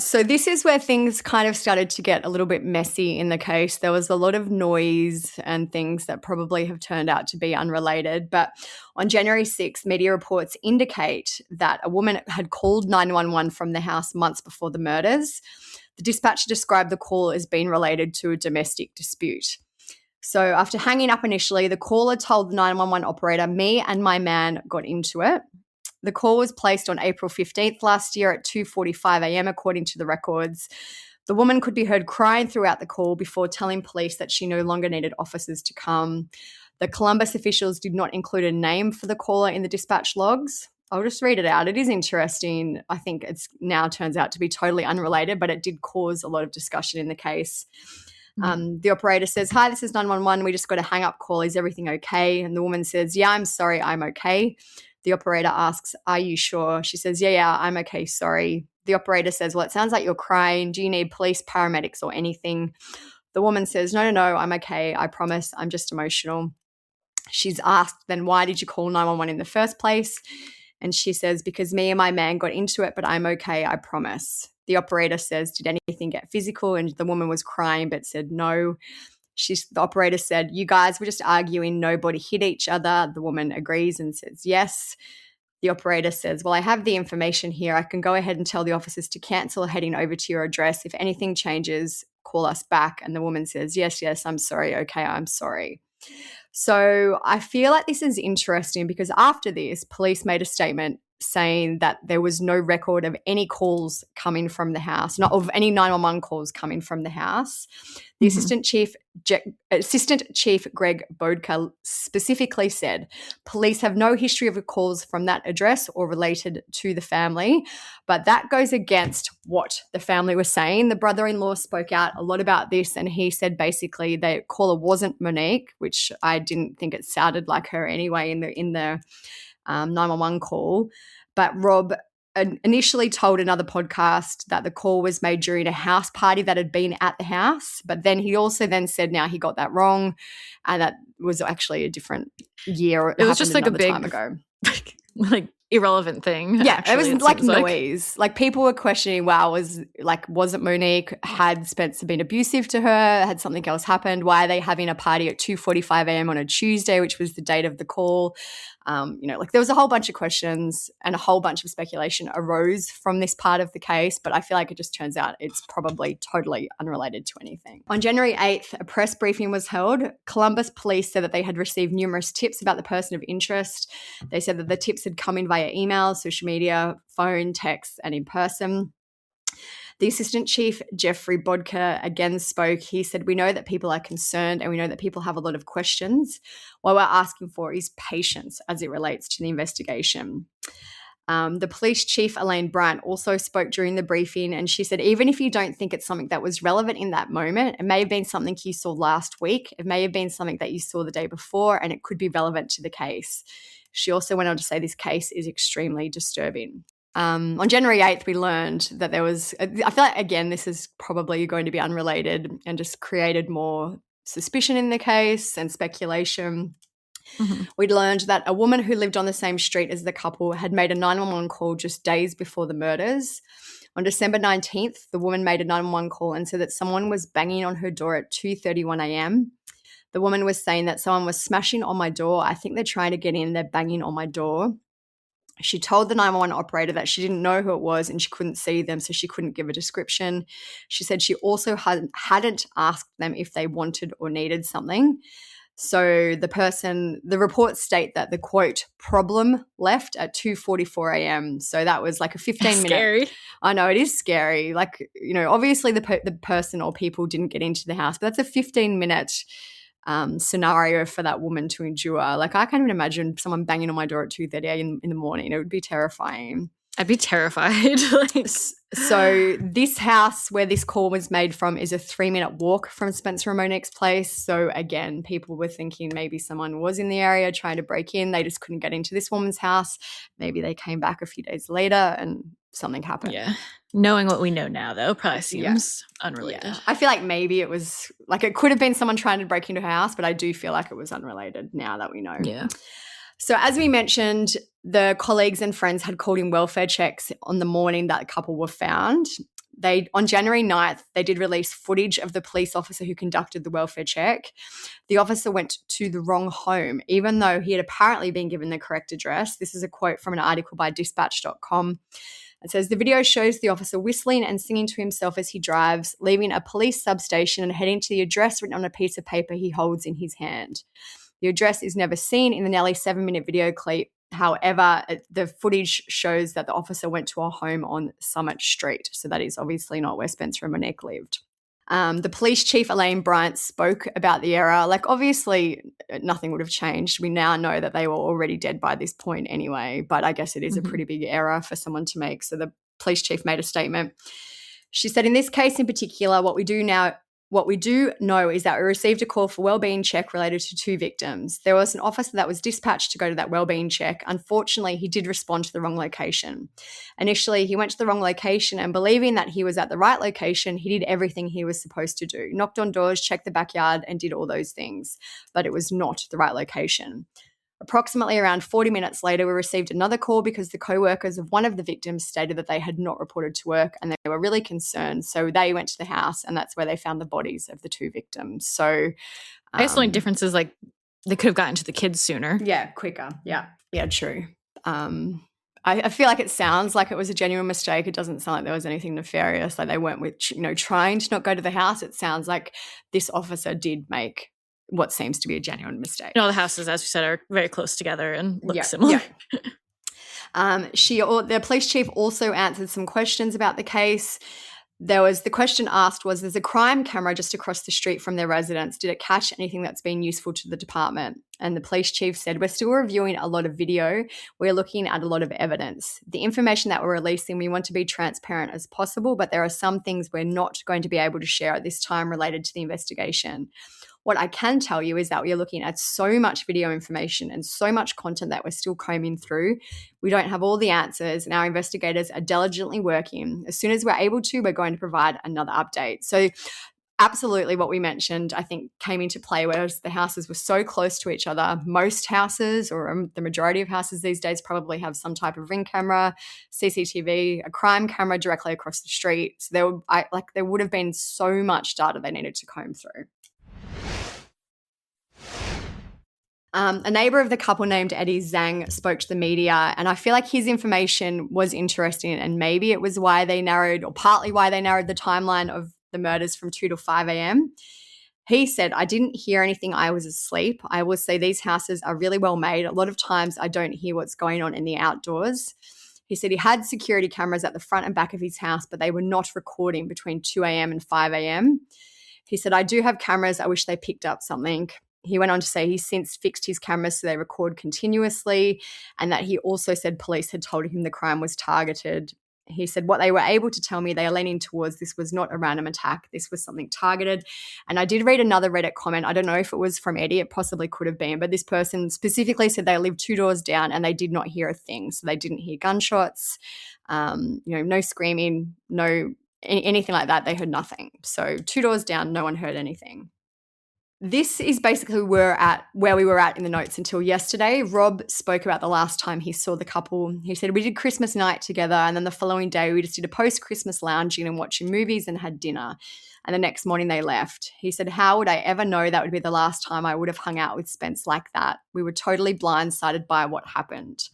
Speaker 2: So this is where things kind of started to get a little bit messy in the case. There was a lot of noise and things that probably have turned out to be unrelated. But on January 6th, media reports indicate that a woman had called 911 from the house months before the murders. The dispatcher described the call as being related to a domestic dispute. So after hanging up initially, the caller told the 911 operator, "Me and my man got into it." The call was placed on April 15th last year at 2:45 a.m. according to the records. The woman could be heard crying throughout the call before telling police that she no longer needed officers to come. The Columbus officials did not include a name for the caller in the dispatch logs. I'll just read it out. It is interesting. I think it's now turns out to be totally unrelated, but it did cause a lot of discussion in the case. The operator says, "Hi, this is 911. We just got a hang-up call. Is everything okay?" And the woman says, "Yeah, I'm sorry. I'm okay." The operator asks, "Are you sure?" She says, yeah, I'm okay, sorry. The operator says, "Well, it sounds like you're crying. Do you need police, paramedics or anything?" The woman says, no, I'm okay. I promise. I'm just emotional." She's asked, then why did you call 911 in the first place? And she says, "Because me and my man got into it, but I'm okay. I promise." The operator says, "Did anything get physical?" And the woman was crying but said no. The operator said, "You guys were just arguing. Nobody hit each other." The woman agrees and says yes. The operator says, "Well, I have the information here. I can go ahead and tell the officers to cancel heading over to your address. If anything changes, call us back." And the woman says, yes, I'm sorry. Okay, I'm sorry. So I feel like this is interesting because after this, police made a statement saying that there was no record of any calls coming from the house, not of any 911 calls coming from the house. The Assistant Chief Greg Bodka specifically said, "Police have no history of calls from that address or related to the family," but that goes against what the family was saying. The brother-in-law spoke out a lot about this, and he said basically the caller wasn't Monique, which I didn't think it sounded like her anyway in the 911 call. But Rob initially told another podcast that the call was made during a house party that had been at the house, but then he also then said now he got that wrong, and that was actually a different year.
Speaker 1: It was just like a big
Speaker 2: time ago.
Speaker 1: like irrelevant thing.
Speaker 2: Yeah,
Speaker 1: actually,
Speaker 2: it was like noise. Like people were questioning, wow, wasn't Monique, had Spencer been abusive to her? Had something else happened? Why are they having a party at 2:45 a.m. on a Tuesday, which was the date of the call? There was a whole bunch of questions and a whole bunch of speculation arose from this part of the case, but I feel like it just turns out it's probably totally unrelated to anything. On January 8th, a press briefing was held. Columbus police said that they had received numerous tips about the person of interest. They said that the tips had come in via email, social media, phone, text, and in person. The Assistant Chief, Jeffrey Bodka, again spoke. He said, "We know that people are concerned and we know that people have a lot of questions. What we're asking for is patience as it relates to the investigation." The police chief, Elaine Bryant, also spoke during the briefing, and she said, even if you don't think it's something that was relevant in that moment, it may have been something you saw last week. It may have been something that you saw the day before, and it could be relevant to the case. She also went on to say this case is extremely disturbing. On January 8th, we learned that there was, I feel like, again, this is probably going to be unrelated and just created more suspicion in the case and speculation.
Speaker 1: Mhm.
Speaker 2: We'd learned that a woman who lived on the same street as the couple had made a 911 call just days before the murders. On December 19th, the woman made a 911 call and said that someone was banging on her door at 2:31 a.m. The woman was saying that someone was smashing on my door. I think they're trying to get in. They're banging on my door. She told the 911 operator that she didn't know who it was and she couldn't see them, so she couldn't give a description. She said she also hadn't asked them if they wanted or needed something. So the reports state that the, quote, problem left at 2:44 a.m. So that was like a 15-minute.
Speaker 1: Scary.
Speaker 2: I know, it is scary. Like, obviously the person or people didn't get into the house, but that's a 15-minute scenario for that woman to endure. Like, I can't even imagine someone banging on my door at 2:30 in the morning. It would be terrifying.
Speaker 1: I'd be terrified.
Speaker 2: So this house where this call was made from is a 3-minute walk from Spencer and Monique's place. So again, people were thinking maybe someone was in the area trying to break in. They just couldn't get into this woman's house. Maybe they came back a few days later and something happened.
Speaker 1: Yeah. Knowing what we know now, though, probably seems unrelated.
Speaker 2: Yeah. I feel like maybe it was like it could have been someone trying to break into her house, but I do feel like it was unrelated now that we know.
Speaker 1: Yeah.
Speaker 2: So as we mentioned, the colleagues and friends had called in welfare checks on the morning that the couple were found. On January 9th, they did release footage of the police officer who conducted the welfare check. The officer went to the wrong home, even though he had apparently been given the correct address. This is a quote from an article by dispatch.com. It says, the video shows the officer whistling and singing to himself as he drives, leaving a police substation and heading to the address written on a piece of paper he holds in his hand. The address is never seen in the nearly 7-minute video clip. However, the footage shows that the officer went to a home on Summit Street. So that is obviously not where Spencer and Monique lived. The police chief, Elaine Bryant, spoke about the error. Like, obviously, nothing would have changed. We now know that they were already dead by this point anyway, but I guess it is a pretty big error for someone to make. So the police chief made a statement. She said, in this case in particular, what we do know is that we received a call for wellbeing check related to 2 victims. There was an officer that was dispatched to go to that wellbeing check. Unfortunately, he did respond to the wrong location. Initially, he went to the wrong location and believing that he was at the right location, he did everything he was supposed to do. Knocked on doors, checked the backyard, and did all those things. But it was not the right location. Approximately around 40 minutes later, we received another call because the co-workers of one of the victims stated that they had not reported to work and they were really concerned. So they went to the house and that's where they found the bodies of the 2 victims. So
Speaker 1: I guess the only difference is like they could have gotten to the kids sooner.
Speaker 2: Yeah, quicker. Yeah, true. I feel like it sounds like it was a genuine mistake. It doesn't sound like there was anything nefarious. Like they weren't trying to not go to the house. It sounds like this officer did make what seems to be a genuine mistake.
Speaker 1: The houses, as we said, are very close together and look similar.
Speaker 2: Yeah. The police chief also answered some questions about the case. The question asked was, there's a crime camera just across the street from their residence. Did it catch anything that's been useful to the department? And the police chief said, we're still reviewing a lot of video. We're looking at a lot of evidence. The information that we're releasing, we want to be transparent as possible, but there are some things we're not going to be able to share at this time related to the investigation. What I can tell you is that we are looking at so much video information and so much content that we're still combing through. We don't have all the answers and our investigators are diligently working. As soon as we're able to, we're going to provide another update. So absolutely what we mentioned, I think, came into play, whereas the houses were so close to each other. Most houses, or the majority of houses these days, probably have some type of ring camera, CCTV, a crime camera directly across the street. So there would have been so much data they needed to comb through. A neighbor of the couple named Eddie Zhang spoke to the media, and I feel like his information was interesting, and maybe it was partly why they narrowed the timeline of the murders from 2 to 5 a.m. He said, I didn't hear anything. I was asleep. I will say these houses are really well made. A lot of times I don't hear what's going on in the outdoors. He said he had security cameras at the front and back of his house, but they were not recording between 2 a.m. and 5 a.m. He said, I do have cameras. I wish they picked up something. He went on to say he's since fixed his cameras so they record continuously, and that he also said police had told him the crime was targeted. He said what they were able to tell me, they are leaning towards this was not a random attack. This was something targeted. And I did read another Reddit comment. I don't know if it was from Eddie. It possibly could have been. But this person specifically said they lived 2 doors down and they did not hear a thing. So they didn't hear gunshots, no screaming, no anything like that. They heard nothing. So 2 doors down, no one heard anything. This is basically where we were at in the notes until yesterday. Rob spoke about the last time he saw the couple. He said, we did Christmas night together, and then the following day we just did a post-Christmas lounging and watching movies and had dinner. And the next morning they left. He said, how would I ever know that would be the last time I would have hung out with Spence like that? We were totally blindsided by what happened.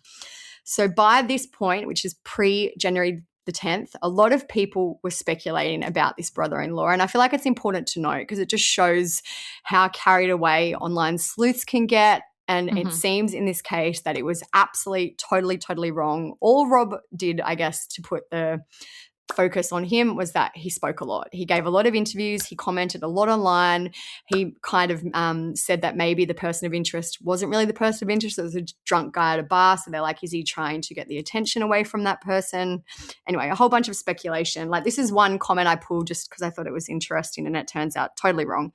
Speaker 2: So by this point, which is pre-January the 10th, a lot of people were speculating about this brother-in-law. And I feel like it's important to note because it just shows how carried away online sleuths can get. And it seems in this case that it was absolutely, totally wrong. All Rob did, I guess, to put the focus on him was that he spoke a lot. He gave a lot of interviews. He commented a lot online. He kind of said that maybe the person of interest wasn't really the person of interest. It was a drunk guy at a bar. So they're like, is he trying to get the attention away from that person? Anyway, a whole bunch of speculation. Like, this is one comment I pulled just because I thought it was interesting, and it turns out totally wrong.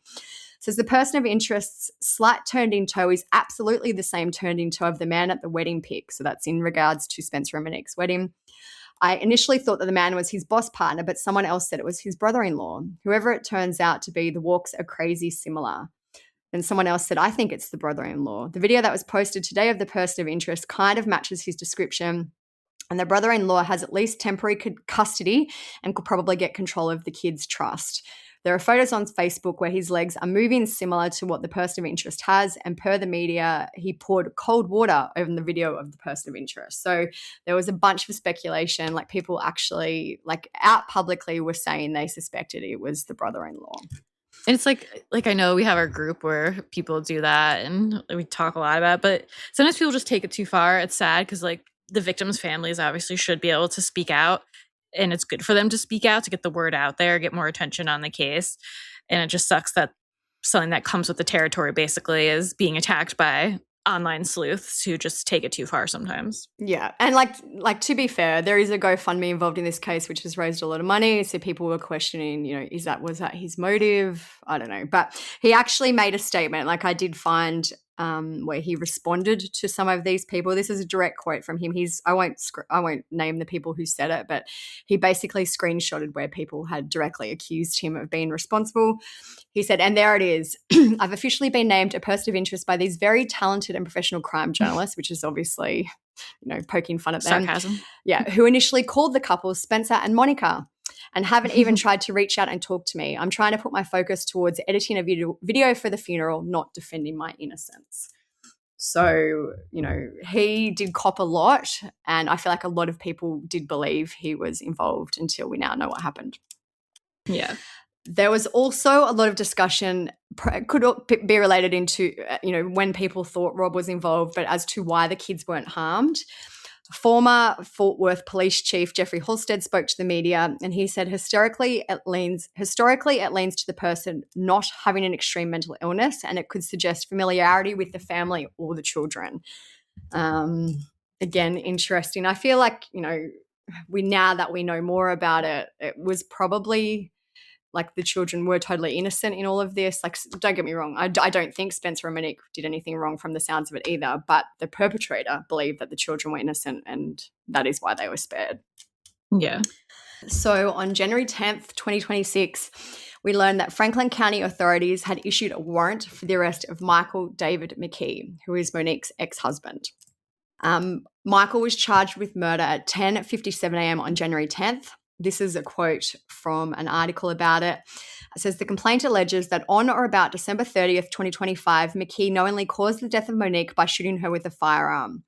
Speaker 2: Says the person of interest's slight turned-in toe is absolutely the same turned-in toe of the man at the wedding pic. So that's in regards to Spencer and Monique's wedding. I initially thought that the man was his boss partner, but someone else said it was his brother-in-law. Whoever it turns out to be, the walks are crazy similar. And someone else said, I think it's the brother-in-law. The video that was posted today of the person of interest kind of matches his description. And the brother-in-law has at least temporary custody and could probably get control of the kids' trust. There are photos on Facebook where his legs are moving similar to what the person of interest has, and per the media, he poured cold water over the video of the person of interest. So there was a bunch of speculation, like people actually like out publicly were saying they suspected it was the brother-in-law.
Speaker 1: And it's like I know we have our group where people do that and we talk a lot about it, but sometimes people just take it too far. It's sad because like the victims' families obviously should be able to speak out. And it's good for them to speak out, to get the word out there, get more attention on the case. And it just sucks that something that comes with the territory basically is being attacked by online sleuths who just take it too far sometimes.
Speaker 2: Yeah. And like to be fair, there is a GoFundMe involved in this case, which has raised a lot of money. So people were questioning, was that his motive? I don't know. But he actually made a statement. Like I did find where he responded to some of these people. This is a direct quote from him. I won't name the people who said it, but he basically screenshotted where people had directly accused him of being responsible. He said, and there it is. I've officially been named a person of interest by these very talented and professional crime journalists, which is obviously, poking fun at them.
Speaker 1: Sarcasm.
Speaker 2: Yeah, who initially called the couple Spencer and Monica, and haven't even tried to reach out and talk to me. I'm trying to put my focus towards editing a video for the funeral, not defending my innocence. So, he did cop a lot, and I feel like a lot of people did believe he was involved until we now know what happened.
Speaker 1: Yeah.
Speaker 2: There was also a lot of discussion, could be related into, when people thought Rob was involved, but as to why the kids weren't harmed. Former Fort Worth Police Chief Jeffrey Halstead spoke to the media, and he said historically it leans to the person not having an extreme mental illness, and it could suggest familiarity with the family or the children. Again, interesting. I feel like, now that we know more about it, it was probably like the children were totally innocent in all of this. Like, don't get me wrong. I don't think Spencer and Monique did anything wrong from the sounds of it either, but the perpetrator believed that the children were innocent, and that is why they were spared.
Speaker 1: Yeah.
Speaker 2: So on January 10th, 2026, we learned that Franklin County authorities had issued a warrant for the arrest of Michael David McKee, who is Monique's ex-husband. Michael was charged with murder at 10:57 a.m. on January 10th. This is a quote from an article about it. It says, the complaint alleges that on or about December 30th, 2025, McKee knowingly caused the death of Monique by shooting her with a firearm.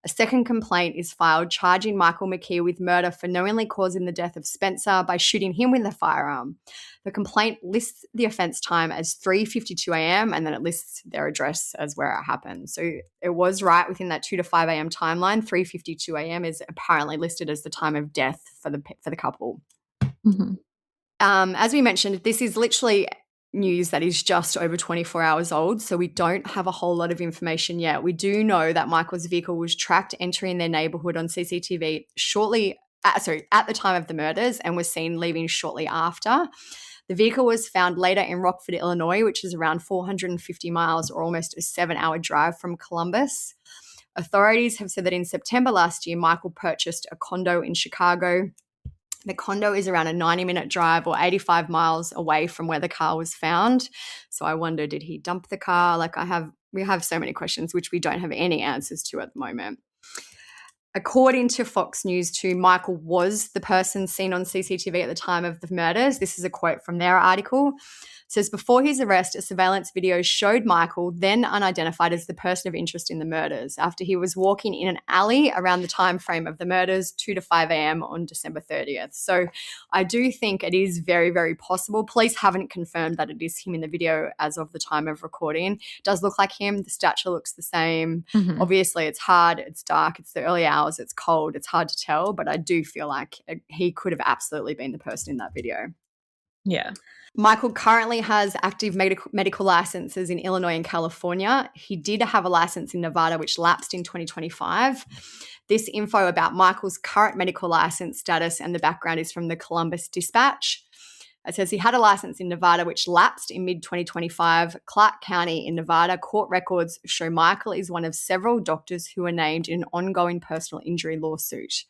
Speaker 2: A second complaint is filed charging Michael McKee with murder for knowingly causing the death of Spencer by shooting him with a firearm. The complaint lists the offence time as 3:52 a.m. and then it lists their address as where it happened. So it was right within that 2 to 5 a.m. timeline. 3:52 a.m. is apparently listed as the time of death for the couple.
Speaker 1: Mm-hmm.
Speaker 2: As we mentioned, this is literally news that is just over 24 hours old, so we don't have a whole lot of information yet. We do know that Michael's vehicle was tracked entering their neighborhood on CCTV at the time of the murders and was seen leaving shortly after. The vehicle was found later in Rockford, Illinois, which is around 450 miles or almost a 7-hour drive from Columbus. Authorities have said that in September last year, Michael purchased a condo in Chicago. The condo is around a 90-minute drive or 85 miles away from where the car was found. So I wonder, did he dump the car? We have so many questions which we don't have any answers to at the moment. According to Fox News too, Michael was the person seen on CCTV at the time of the murders. This is a quote from their article. It says, before his arrest, a surveillance video showed Michael, then unidentified, as the person of interest in the murders after he was walking in an alley around the time frame of the murders, 2 to 5 a.m. on December 30th. So I do think it is very, very possible. Police haven't confirmed that it is him in the video as of the time of recording. It does look like him. The stature looks the same.
Speaker 1: Mhm.
Speaker 2: Obviously, it's hard. It's dark. It's the early hours. It's cold. It's hard to tell. But I do feel like he could have absolutely been the person in that video.
Speaker 1: Yeah.
Speaker 2: Michael currently has active medical licenses in Illinois and California. He did have a license in Nevada, which lapsed in 2025. This info about Michael's current medical license status and the background is from the Columbus Dispatch. It says he had a license in Nevada, which lapsed in mid-2025. Clark County in Nevada court records show Michael is one of several doctors who are named in an ongoing personal injury lawsuit.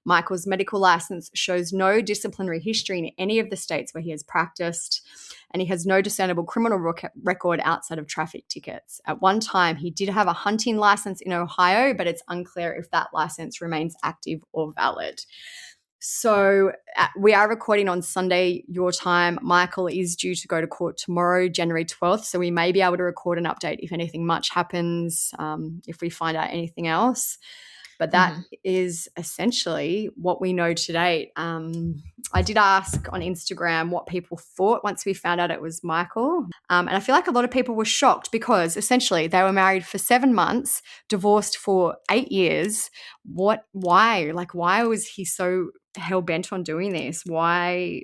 Speaker 2: Michael's medical license shows no disciplinary history in any of the states where he has practiced, and he has no discernible criminal record outside of traffic tickets. At one time, he did have a hunting license in Ohio, but it's unclear if that license remains active or valid. So we are recording on Sunday, your time. Michael is due to go to court tomorrow, January 12th, so we may be able to record an update if anything much happens, if we find out anything else. But that is essentially what we know to date. I did ask on Instagram what people thought once we found out it was Michael. And I feel like a lot of people were shocked because essentially they were married for 7 months, divorced for 8 years. Why? Why was he so hell-bent on doing this? Why?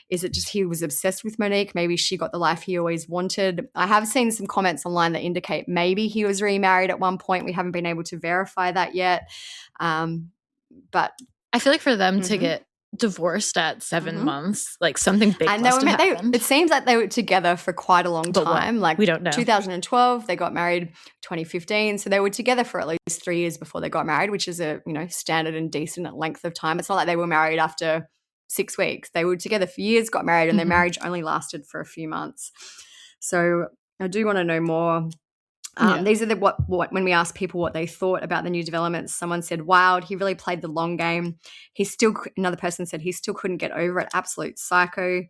Speaker 2: Is it just he was obsessed with Monique? Maybe she got the life he always wanted. I have seen some comments online that indicate maybe he was remarried at one point. We haven't been able to verify that yet. But
Speaker 1: I feel like for them to get divorced at 7 months, something big must have happened.
Speaker 2: It seems like they were together for quite a long time.
Speaker 1: We don't know.
Speaker 2: 2012, they got married 2015. So they were together for at least 3 years before they got married, which is a standard and decent length of time. It's not like they were married after 6 weeks. They were together for years, got married, and their marriage only lasted for a few months. So I do want to know more. These are what when we asked people what they thought about the new developments, someone said, "Wow, he really played the long game." Another person said he still couldn't get over it. Absolute psycho.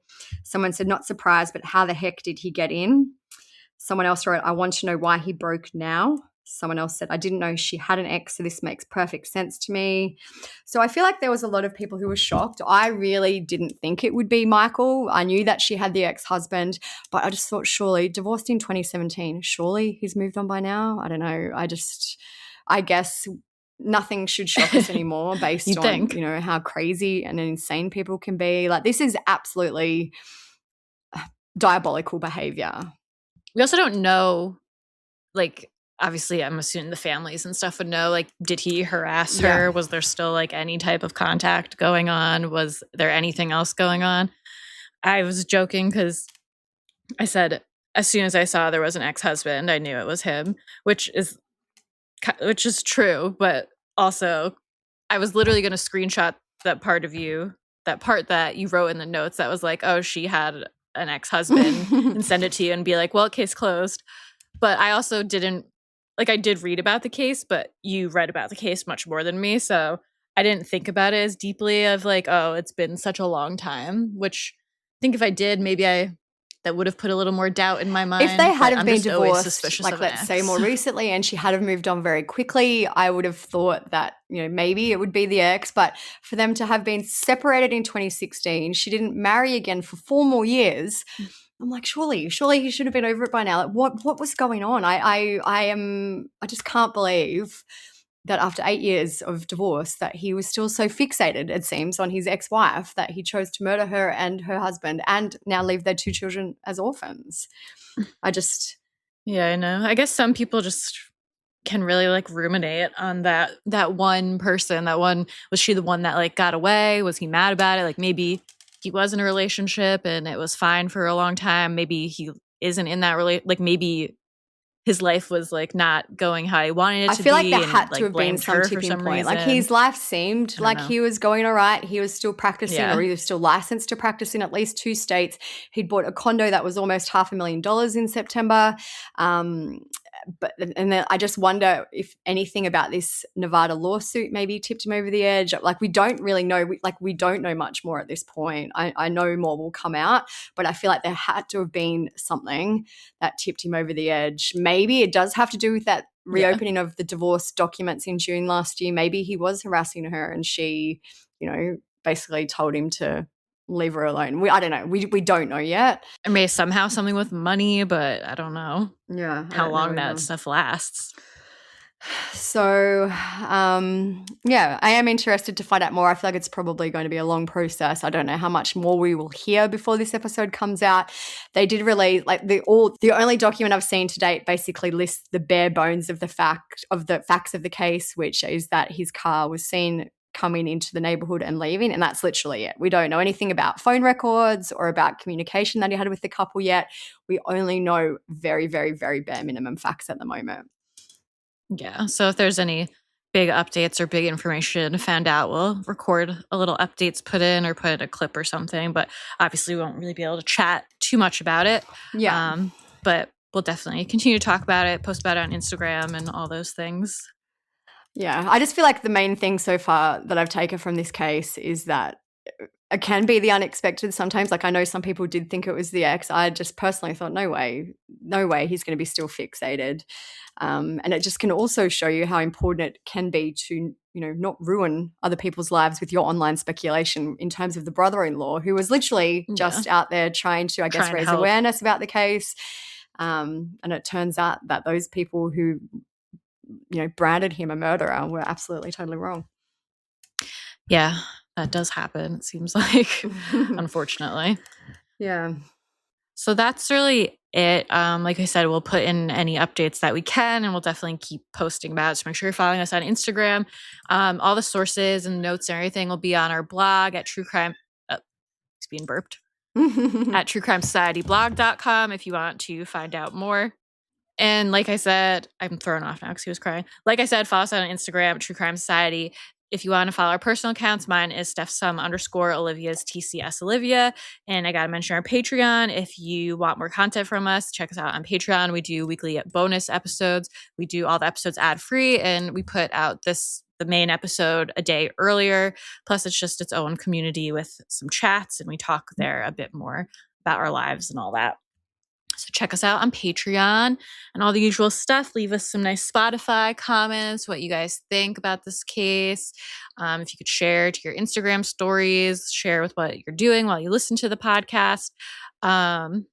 Speaker 2: Someone said, "Not surprised, but how the heck did he get in?" Someone else wrote, "I want to know why he broke now." Someone else said, "I didn't know she had an ex, so this makes perfect sense to me." So I feel like there was a lot of people who were shocked. I really didn't think it would be Michael. I knew that she had the ex-husband, but I just thought surely, divorced in 2017, surely he's moved on by now. I don't know. I guess nothing should shock us anymore based on, how crazy and insane people can be. This is absolutely diabolical behavior.
Speaker 1: We also don't know, obviously I'm assuming the families and stuff would know, did he harass her?
Speaker 2: Yeah.
Speaker 1: Was there still any type of contact going on? Was there anything else going on? I was joking because I said as soon as I saw there was an ex-husband, I knew it was him, which is true. But also I was literally going to screenshot that part that you wrote in the notes that was oh, she had an ex-husband and send it to you and be well, case closed. But I also didn't I did read about the case, but you read about the case much more than me. So I didn't think about it as deeply of oh, it's been such a long time, which I think if I did, maybe that would have put a little more doubt in my mind.
Speaker 2: If they had been divorced,
Speaker 1: let's
Speaker 2: say more recently, and she had have moved on very quickly, I would have thought that, maybe it would be the ex. But for them to have been separated in 2016, she didn't marry again for 4 more years. I'm surely he should have been over it by now. What was going on? I just can't believe that after 8 years of divorce that he was still so fixated, it seems, on his ex-wife that he chose to murder her and her husband and now leave their 2 children as orphans.
Speaker 1: Yeah, I know. I guess some people just can really like ruminate on that one person. That one, was she the one that like got away? Was he mad about it? Like maybe he was in a relationship and it was fine for a long time. Maybe he isn't in that like maybe his life was like not going how he wanted it to be.
Speaker 2: I feel like there had
Speaker 1: like,
Speaker 2: to have been some tipping point. Like
Speaker 1: reason.
Speaker 2: his life seemed like he was going all right. He was still practicing,
Speaker 1: Yeah.
Speaker 2: or he was still licensed to practice in at least 2 states. He'd bought a condo that was almost $500,000 in September. And then I just wonder if anything about this Nevada lawsuit maybe tipped him over the edge. Like we don't really know. We don't know much more at this point. I know more will come out, but I feel like there had to have been something that tipped him over the edge. Maybe it does have to do with that reopening of the divorce documents in June last year. Maybe he was harassing her and she, basically told him to leave her alone. I don't know. We don't know yet.
Speaker 1: It may somehow something with money, but I don't know.
Speaker 2: Yeah.
Speaker 1: How long that stuff lasts.
Speaker 2: So, I am interested to find out more. I feel like it's probably going to be a long process. I don't know how much more we will hear before this episode comes out. They did release the only document I've seen to date basically lists the bare bones of the facts of the case, which is that his car was seen coming into the neighborhood and leaving, and that's literally it. We don't know anything about phone records or about communication that he had with the couple yet. We only know very, very, very bare minimum facts at the moment.
Speaker 1: Yeah, so if there's any big updates or big information found out, we'll record a little updates put in or put in a clip or something, but obviously we won't really be able to chat too much about it.
Speaker 2: Yeah.
Speaker 1: But we'll definitely continue to talk about it, post about it on Instagram and all those things.
Speaker 2: Yeah, I just feel like the main thing so far that I've taken from this case is that it can be the unexpected sometimes. Like I know some people did think it was the ex. I just personally thought, no way he's going to be still fixated. And it just can also show you how important it can be to, not ruin other people's lives with your online speculation in terms of the brother-in-law who was literally just out there trying to, raise awareness about the case. And it turns out that those people who branded him a murderer were absolutely totally wrong.
Speaker 1: Yeah, that does happen, it seems like, unfortunately.
Speaker 2: Yeah.
Speaker 1: So that's really it. Like I said, we'll put in any updates that we can, and we'll definitely keep posting about it. So make sure you're following us on Instagram. All the sources and notes and everything will be on our blog at True Crime. It's being burped. At truecrimesocietyblog.com if you want to find out more. And like I said, I'm thrown off now because he was crying. Like I said, follow us on Instagram, True Crime Society. If you want to follow our personal accounts, mine is StephSum_, Olivia's TCS Olivia. And I got to mention our Patreon. If you want more content from us, check us out on Patreon. We do weekly bonus episodes. We do all the episodes ad-free, and we put out the main episode a day earlier. Plus, it's just its own community with some chats, and we talk there a bit more about our lives and all that. So check us out on Patreon and all the usual stuff. Leave us some nice Spotify comments, what you guys think about this case. If you could share to your Instagram stories, share with what you're doing while you listen to the podcast. And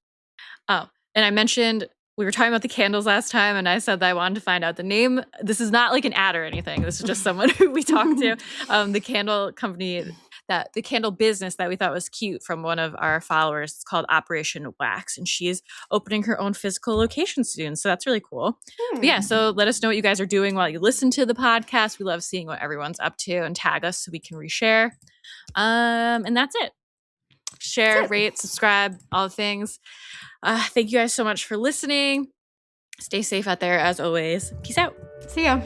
Speaker 1: I mentioned we were talking about the candles last time, and I said that I wanted to find out the name. This is not like an ad or anything. This is just someone who we talked to. The candle company, the candle business that we thought was cute from one of our followers. It's called Operation Wax, and she is opening her own physical location soon. So that's really cool. But yeah, so let us know what you guys are doing while you listen to the podcast. We love seeing what everyone's up to, and tag us so we can reshare. And that's it. Share, rate, subscribe, all the things. Thank you guys so much for listening. Stay safe out there as always. Peace out.
Speaker 2: See ya.